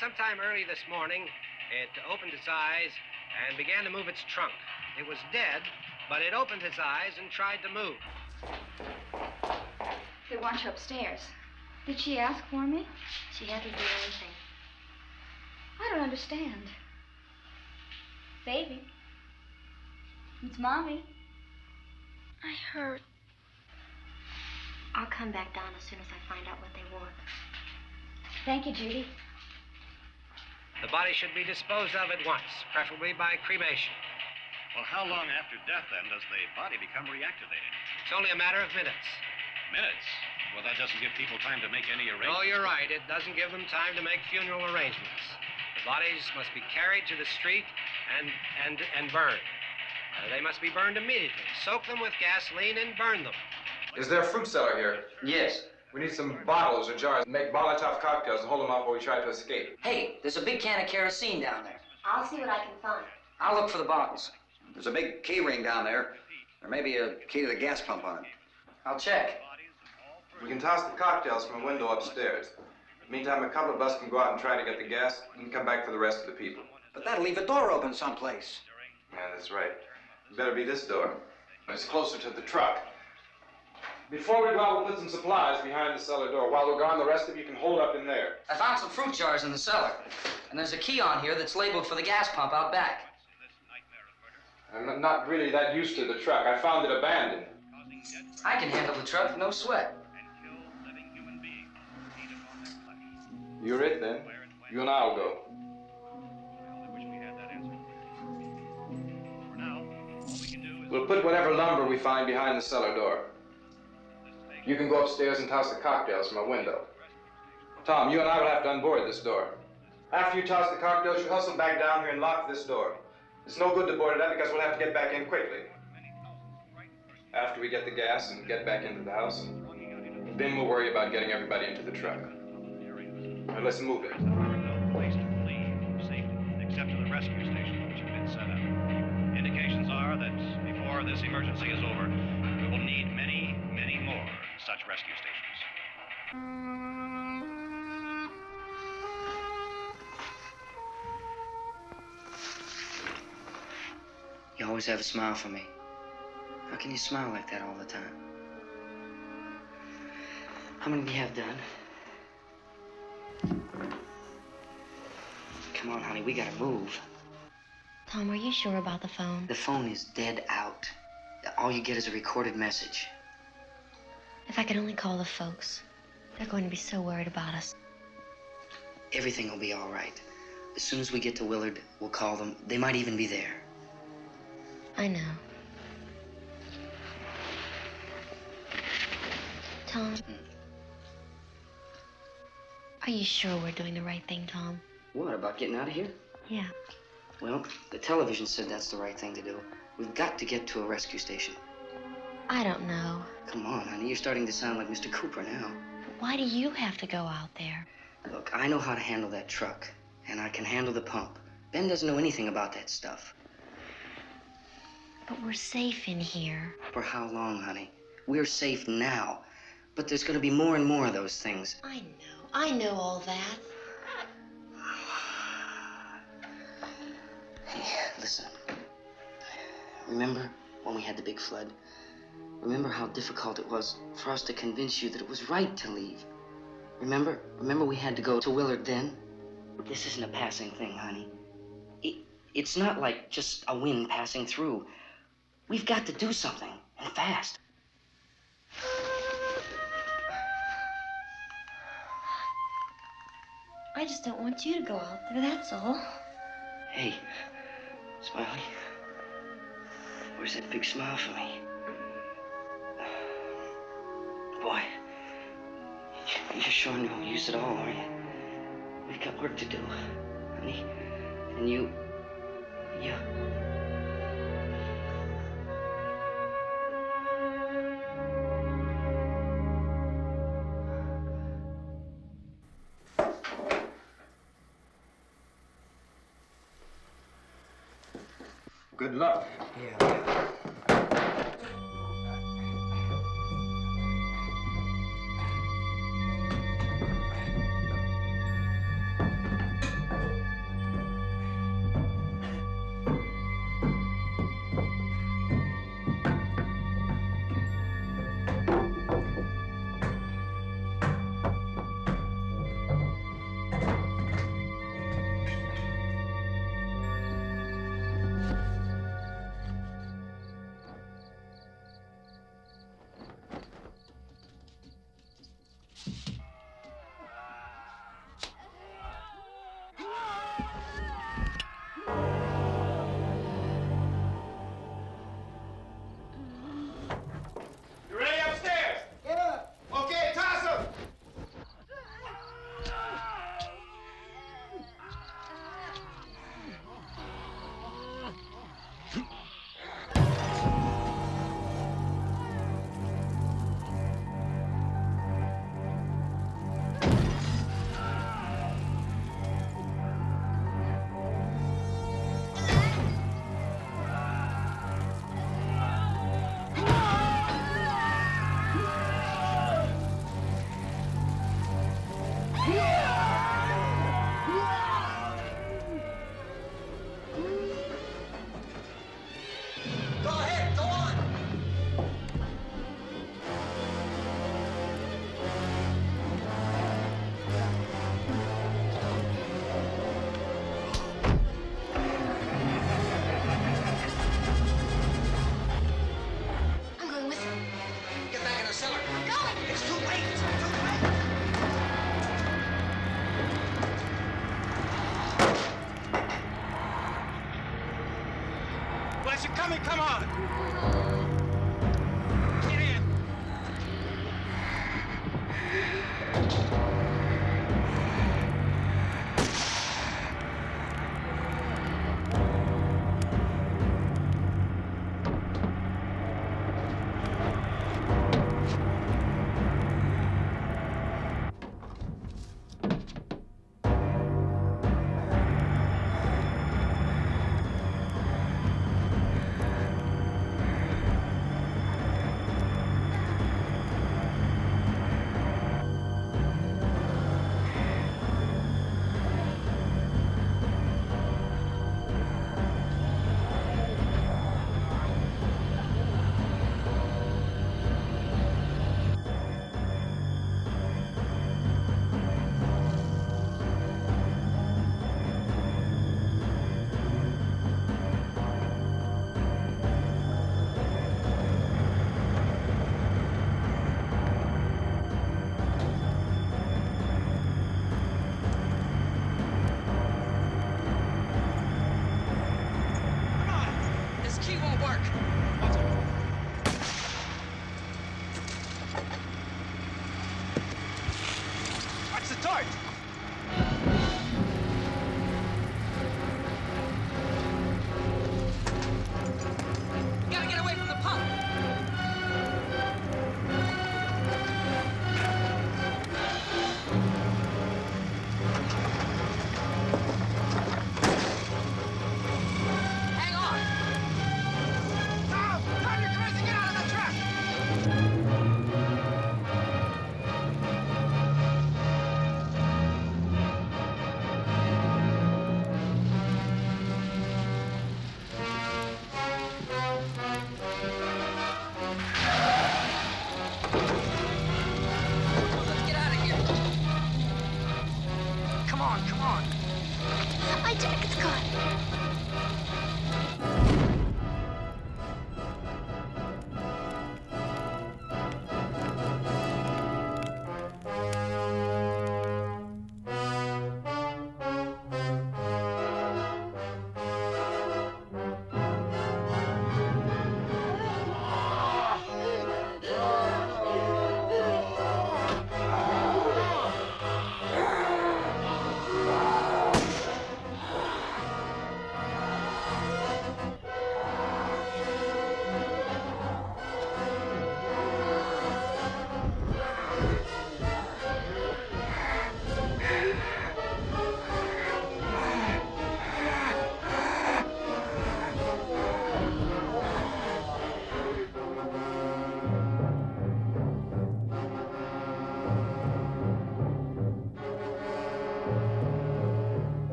Sometime early this morning, it opened its eyes and began to move its trunk. It was dead, but it opened its eyes and tried to move. They want you upstairs. Did she ask for me? She hasn't done anything. I don't understand. Baby. It's Mommy. I heard. I'll come back down as soon as I find out what they want. Thank you, Judy. The body should be disposed of at once, preferably by cremation. Well, how long after death, then, does the body become reactivated? It's only a matter of minutes. Minutes? Well, that doesn't give people time to make any arrangements. Oh, you're right. It doesn't give them time to make funeral arrangements. The bodies must be carried to the street and burned. They must be burned immediately. Soak them with gasoline and burn them. Is there a fruit cellar here? Yes. We need some bottles or jars. Make Molotov cocktails and hold them off while we try to escape. Hey, there's a big can of kerosene down there. I'll see what I can find. I'll look for the bottles. There's a big key ring down there. There may be a key to the gas pump on it. I'll check. We can toss the cocktails from a window upstairs. Meantime, a couple of us can go out and try to get the gas and come back for the rest of the people. But that'll leave a door open someplace. Yeah, that's right. It better be this door. It's closer to the truck. Before we go out, we'll put some supplies behind the cellar door. While we're gone, the rest of you can hold up in there. I found some fruit jars in the cellar. And there's a key on here that's labeled for the gas pump out back. I'm not really that used to the truck. I found it abandoned. I can handle the truck, no sweat. You're it, then. You and I'll go. We'll put whatever lumber we find behind the cellar door. You can go upstairs and toss the cocktails from a window. Tom, you and I will have to unboard this door. After you toss the cocktails, you hustle back down here and lock this door. It's no good to board it up because we'll have to get back in quickly. After we get the gas and get back into the house, then we'll worry about getting everybody into the truck. Now let's move it. Place to flee safely, except to the rescue stations which have been set up. Indications are that before this emergency is over, we will need many, many more such rescue stations. You always have a smile for me. How can you smile like that all the time? How many do you have done? Come on, honey, we gotta move. Tom, are you sure about the phone? The phone is dead out. All you get is a recorded message. If I could only call the folks. They're going to be so worried about us. Everything will be all right. As soon as we get to Willard, we'll call them. They might even be there. I know. Tom, are you sure we're doing the right thing, Tom? What, about getting out of here? Yeah. Well, the television said that's the right thing to do. We've got to get to a rescue station. I don't know. Come on, honey, you're starting to sound like Mr. Cooper now. Why do you have to go out there? Look, I know how to handle that truck, and I can handle the pump. Ben doesn't know anything about that stuff. But we're safe in here. For how long, honey? We're safe now. But there's gonna be more and more of those things. I know all that. Hey, listen. Remember when we had the big flood? Remember how difficult it was for us to convince you that it was right to leave? Remember? Remember we had to go to Willard then? This isn't a passing thing, honey. It's not like just a wind passing through. We've got to do something, and fast. I just don't want you to go out there, that's all. Hey, Smiley. Where's that big smile for me? Boy, you're showing no use at all, aren't you? We've got work to do, honey. And you... Good luck. Yeah.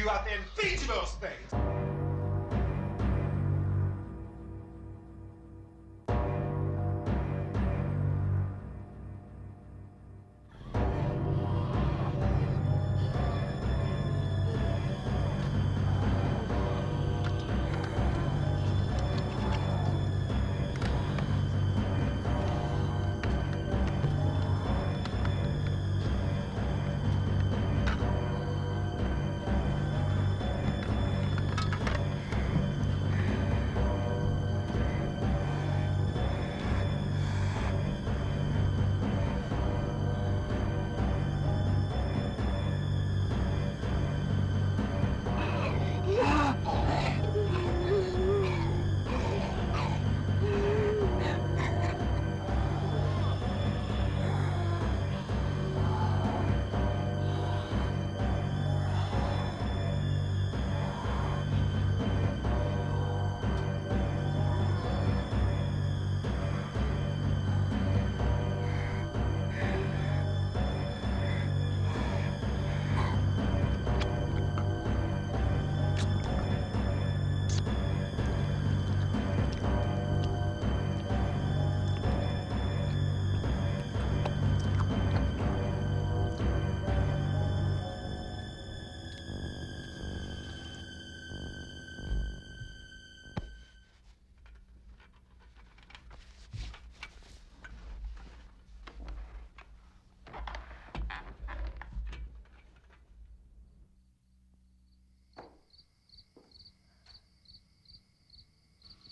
you out there and feed you those things.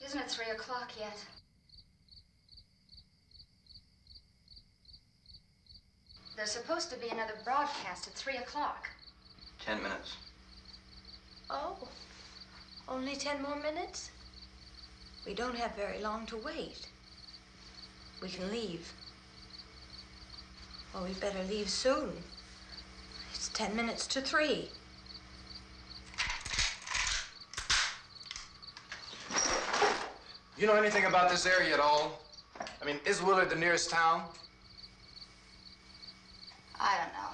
Isn't it 3 o'clock yet? There's supposed to be another broadcast at 3 o'clock. 10 minutes. Oh, only 10 more minutes? We don't have very long to wait. We can leave. Well, we better leave soon. It's 10 minutes to 3. You know anything about this area at all? I mean, is Willard the nearest town? I don't know.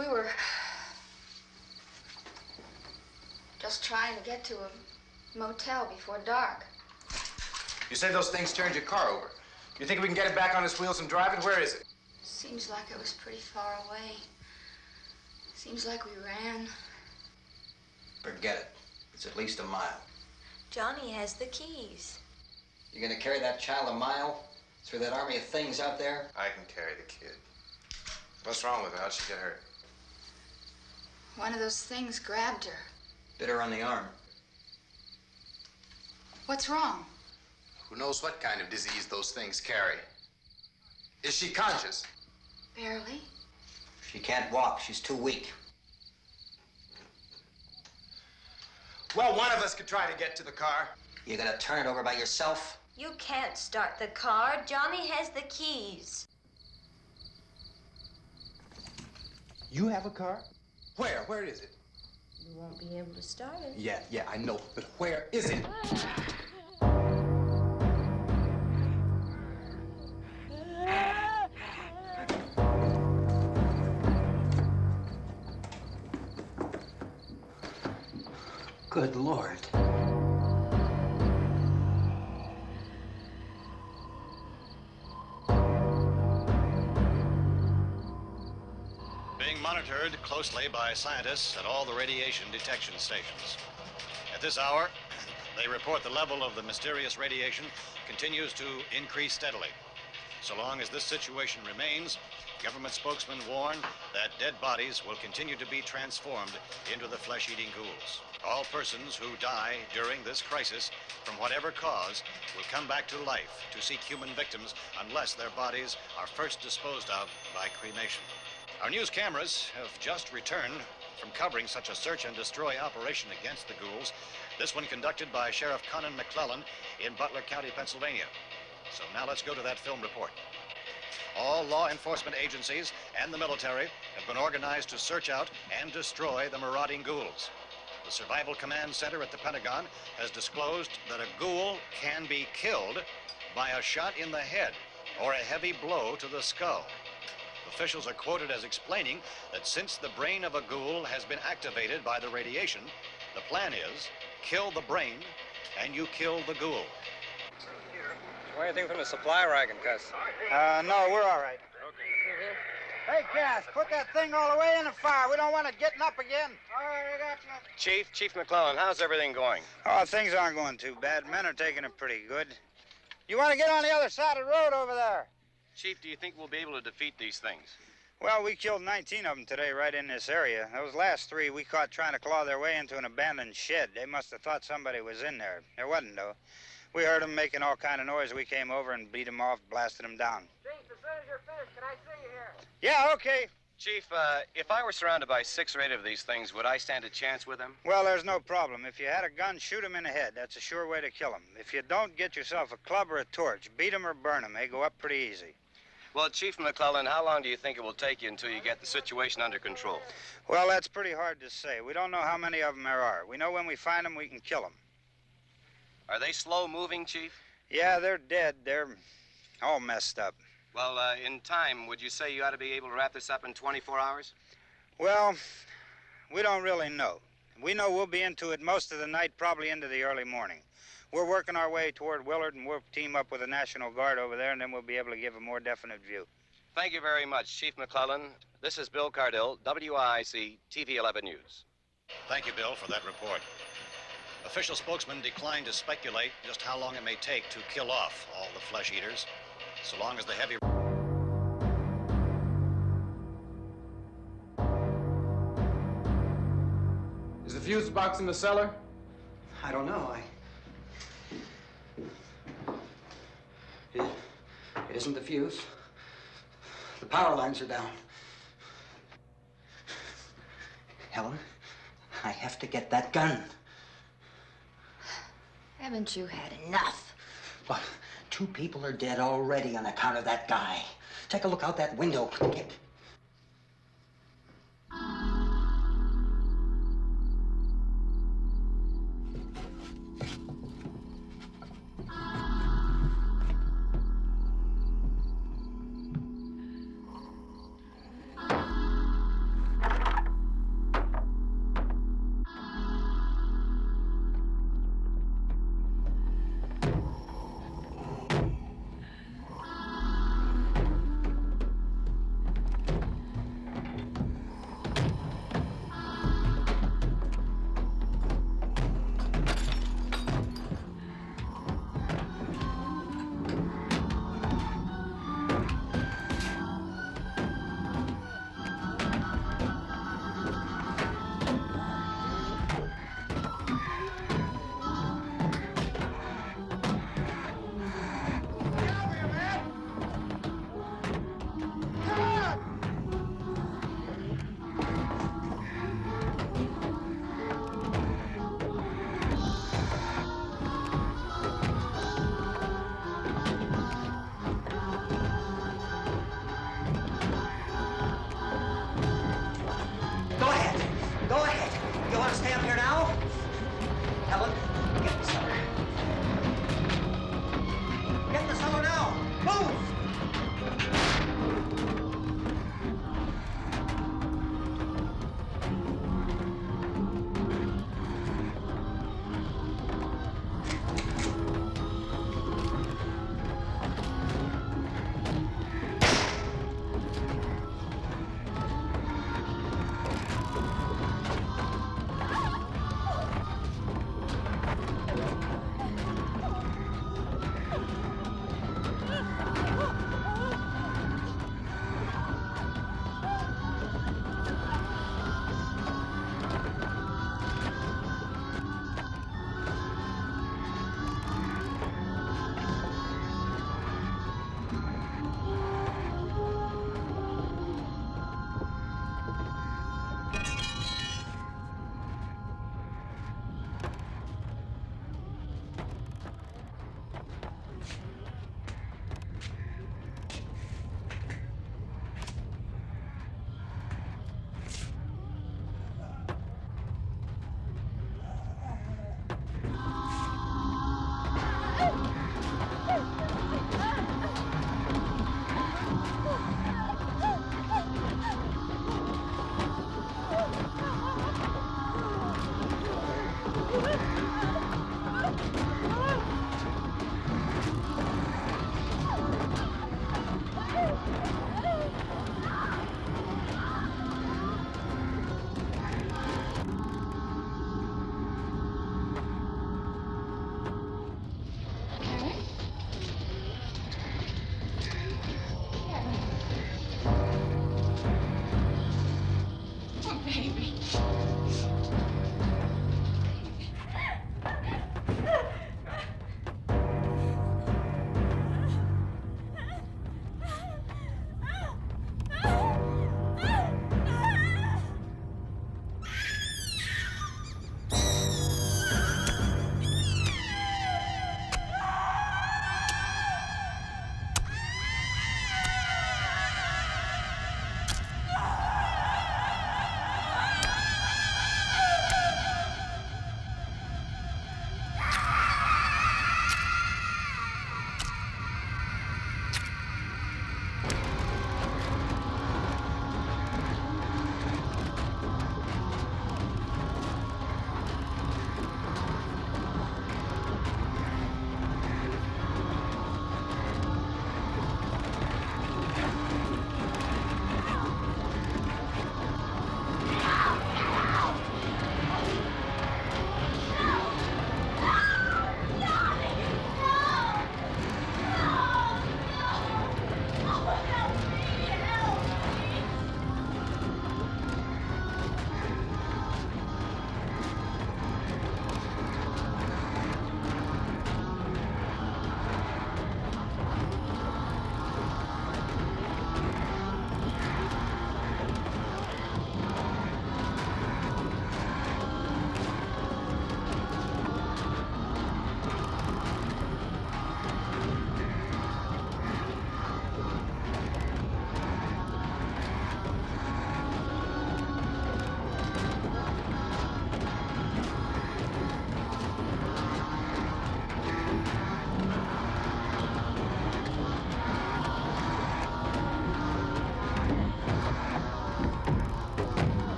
We were just trying to get to a motel before dark. You say those things turned your car over. You think we can get it back on its wheels and drive it? Where is it? Seems like it was pretty far away. Seems like we ran. Forget it. It's at least a mile. Johnny has the keys. You gonna carry that child a mile through that army of things out there? I can carry the kid. What's wrong with her? How'd she get hurt? One of those things grabbed her. Bit her on the arm. What's wrong? Who knows what kind of disease those things carry? Is she conscious? Barely. She can't walk. She's too weak. Well, one of us could try to get to the car. You gonna turn it over by yourself? You can't start the car. Johnny has the keys. You have a car? Where? Where is it? You won't be able to start it. Yeah, I know. But where is it? Good Lord. Being monitored closely by scientists at all the radiation detection stations. At this hour, they report the level of the mysterious radiation continues to increase steadily. So long as this situation remains, government spokesmen warn that dead bodies will continue to be transformed into the flesh-eating ghouls. All persons who die during this crisis, from whatever cause, will come back to life to seek human victims unless their bodies are first disposed of by cremation. Our news cameras have just returned from covering such a search and destroy operation against the ghouls, this one conducted by Sheriff Conan McClellan in Butler County, Pennsylvania. So now let's go to that film report. All law enforcement agencies and the military have been organized to search out and destroy the marauding ghouls. The Survival Command Center at the Pentagon has disclosed that a ghoul can be killed by a shot in the head or a heavy blow to the skull. Officials are quoted as explaining that since the brain of a ghoul has been activated by the radiation, the plan is kill the brain and you kill the ghoul. Want anything from the supply wagon, Cuss? No, we're all right. Hey, Cass, put that thing all the way in the fire. We don't want it getting up again. All right, I got you. Chief McClellan, how's everything going? Oh, things aren't going too bad. Men are taking it pretty good. You want to get on the other side of the road over there? Chief, do you think we'll be able to defeat these things? Well, we killed 19 of them today right in this area. Those last 3 we caught trying to claw their way into an abandoned shed. They must have thought somebody was in there. There wasn't, though. We heard them making all kind of noise. We came over and beat them off, blasted them down. Chief, as soon as you're finished, can I see you here? Yeah, okay. Chief, if I were surrounded by 6 or 8 of these things, would I stand a chance with them? Well, there's no problem. If you had a gun, shoot them in the head. That's a sure way to kill them. If you don't, get yourself a club or a torch. Beat them or burn them. They go up pretty easy. Well, Chief McClellan, how long do you think it will take you until you get the situation under control? Well, that's pretty hard to say. We don't know how many of them there are. We know when we find them, we can kill them. Are they slow-moving, Chief? Yeah, they're dead. They're all messed up. Well, in time, would you say you ought to be able to wrap this up in 24 hours? Well, we don't really know. We know we'll be into it most of the night, probably into the early morning. We're working our way toward Willard, and we'll team up with the National Guard over there, and then we'll be able to give a more definite view. Thank you very much, Chief McClellan. This is Bill Cardill, WIC TV 11 News. Thank you, Bill, for that report. Official spokesman declined to speculate just how long it may take to kill off all the flesh eaters, so long as the heavy... Is the fuse box in the cellar? I don't know. It isn't the fuse. The power lines are down. Helen, I have to get that gun. Haven't you had enough? Look, 2 people are dead already on account of that guy. Take a look out that window. Get...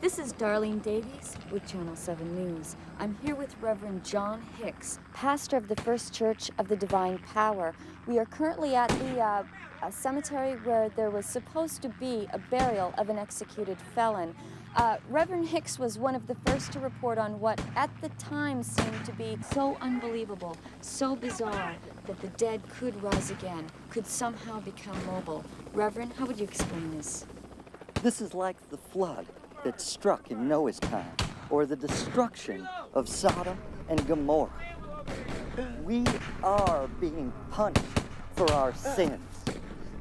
This is Darlene Davies with Channel 7 News. I'm here with Reverend John Hicks, pastor of the First Church of the Divine Power. We are currently at the cemetery where there was supposed to be a burial of an executed felon. Reverend Hicks was one of the first to report on what at the time seemed to be so unbelievable, so bizarre, that the dead could rise again, could somehow become mobile. Reverend, how would you explain this? This is like the flood that struck in Noah's time, or the destruction of Sodom and Gomorrah. We are being punished for our sins.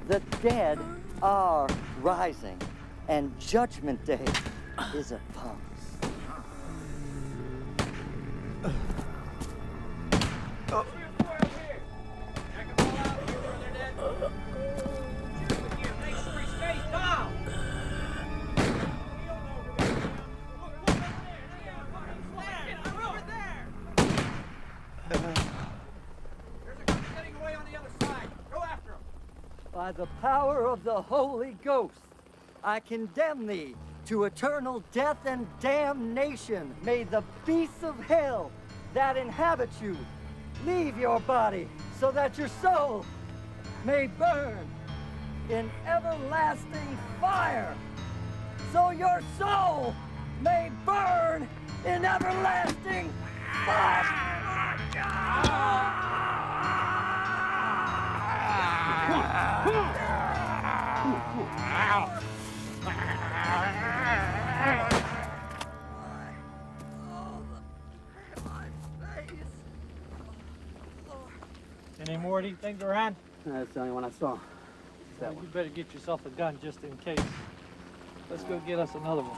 The dead are rising, and Judgment Day is upon us. By the power of the Holy Ghost, I condemn thee to eternal death and damnation. May the beasts of hell that inhabit you leave your body so that your soul may burn in everlasting fire. So your soul may burn in everlasting fire. Any more, do you think, Duran? That's the only one I saw. Well, you better get yourself a gun just in case. Let's go get us another one.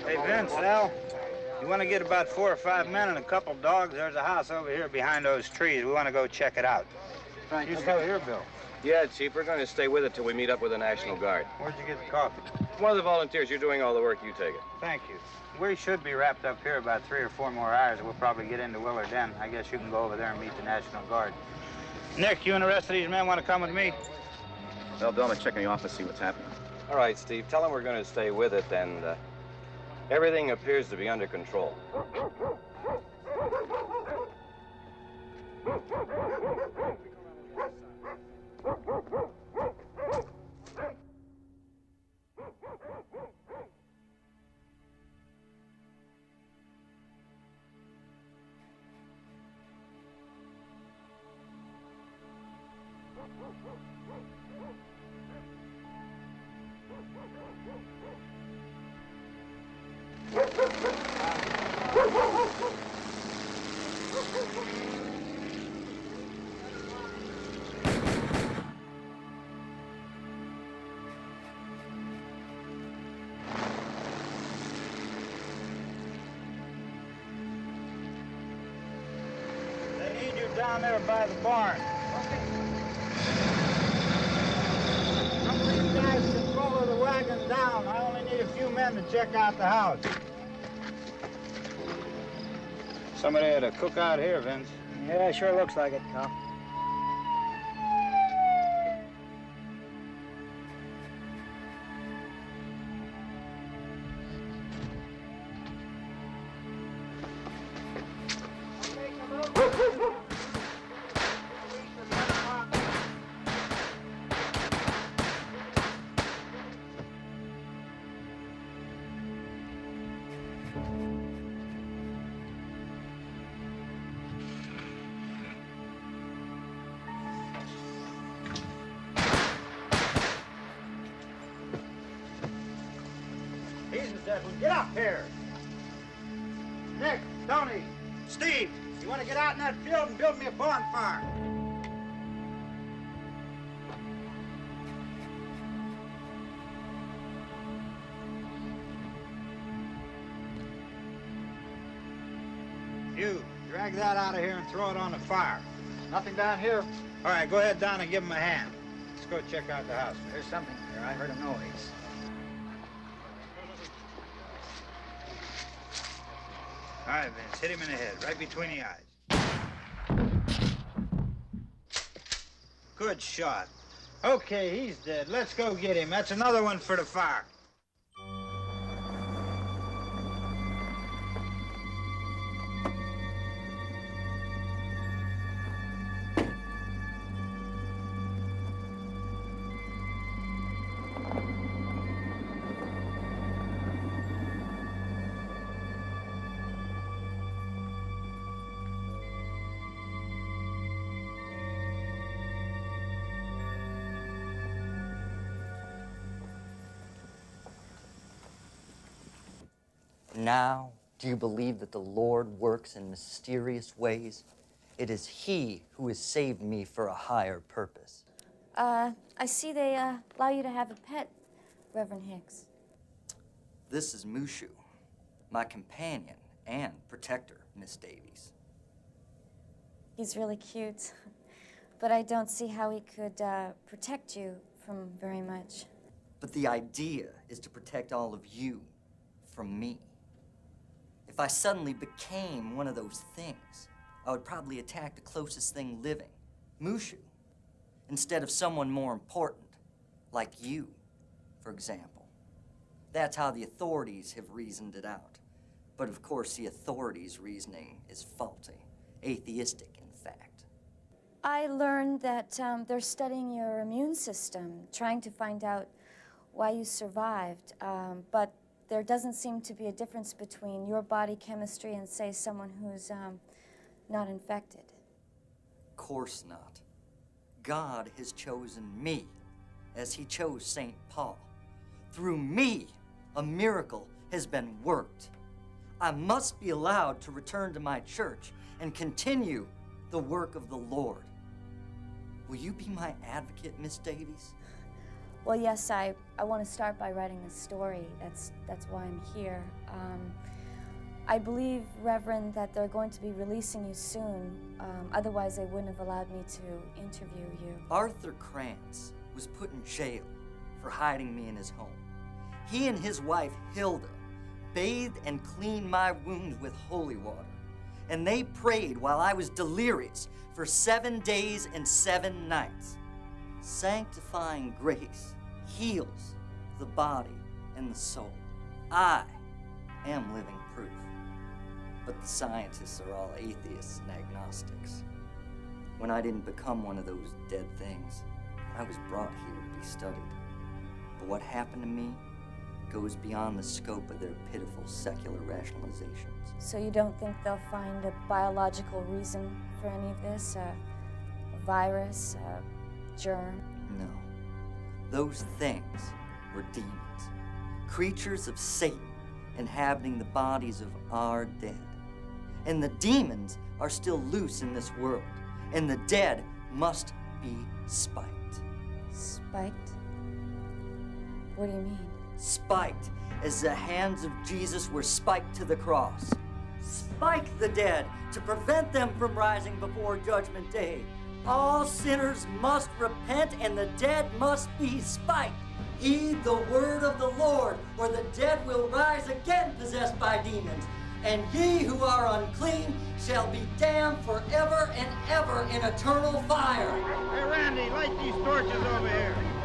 Hey, Vince, Al, you want to get about 4 or 5 men and a couple dogs? There's a house over here behind those trees. We want to go check it out. Right. You still here, Bill? Yeah, Chief, we're going to stay with it till we meet up with the National Guard. Where'd you get the coffee? One of the volunteers. You're doing all the work. You take it. Thank you. We should be wrapped up here about 3 or 4 more hours. We'll probably get into Willard Den. I guess you can go over there and meet the National Guard. Nick, you and the rest of these men want to come with me? Well, Bill, I'm going to check in the office, see what's happening. All right, Steve. Tell them we're going to stay with it, and everything appears to be under control. They need you down there by the barn. Some of these guys can follow the wagon down. I only need a few men to check out the house. Somebody had a cookout here, Vince. Yeah, sure looks like it, Cop. Get up here. Nick, Tony, Steve, you want to get out in that field and build me a bonfire? You, drag that out of here and throw it on the fire. Nothing down here. All right, go ahead down and give him a hand. Let's go check out the house. There's something here. I heard a noise. All right, Vince, hit him in the head, right between the eyes. Good shot. Okay, he's dead. Let's go get him. That's another one for the fire. Now, do you believe that the Lord works in mysterious ways? It is He who has saved me for a higher purpose. I see they allow you to have a pet, Reverend Hicks. This is Mushu, my companion and protector, Miss Davies. He's really cute, but I don't see how he could protect you from very much. But the idea is to protect all of you from me. If I suddenly became one of those things, I would probably attack the closest thing living, Mushu, instead of someone more important, like you, for example. That's how the authorities have reasoned it out. But of course, the authorities' reasoning is faulty, atheistic, in fact. I learned that they're studying your immune system, trying to find out why you survived, but there doesn't seem to be a difference between your body chemistry and, say, someone who's not infected. Of course not. God has chosen me, as He chose St. Paul. Through me, a miracle has been worked. I must be allowed to return to my church and continue the work of the Lord. Will you be my advocate, Miss Davies? Well, yes, I want to start by writing a story. That's why I'm here. I believe, Reverend, that they're going to be releasing you soon. Otherwise, they wouldn't have allowed me to interview you. Arthur Krantz was put in jail for hiding me in his home. He and his wife, Hilda, bathed and cleaned my wounds with holy water. And they prayed while I was delirious for 7 days and 7 nights. Sanctifying grace heals the body and the soul. I am living proof. But the scientists are all atheists and agnostics. When I didn't become one of those dead things, I was brought here to be studied. But what happened to me goes beyond the scope of their pitiful secular rationalizations. So you don't think they'll find a biological reason for any of this? A virus, a germ? No. Those things were demons. Creatures of Satan inhabiting the bodies of our dead. And the demons are still loose in this world. And the dead must be spiked. Spiked? What do you mean? Spiked as the hands of Jesus were spiked to the cross. Spike the dead to prevent them from rising before Judgment Day. All sinners must repent and the dead must be spiked. Heed the word of the Lord, or the dead will rise again possessed by demons. and ye who are unclean shall be damned forever and ever in eternal fire. Hey, Randy, light these torches over here.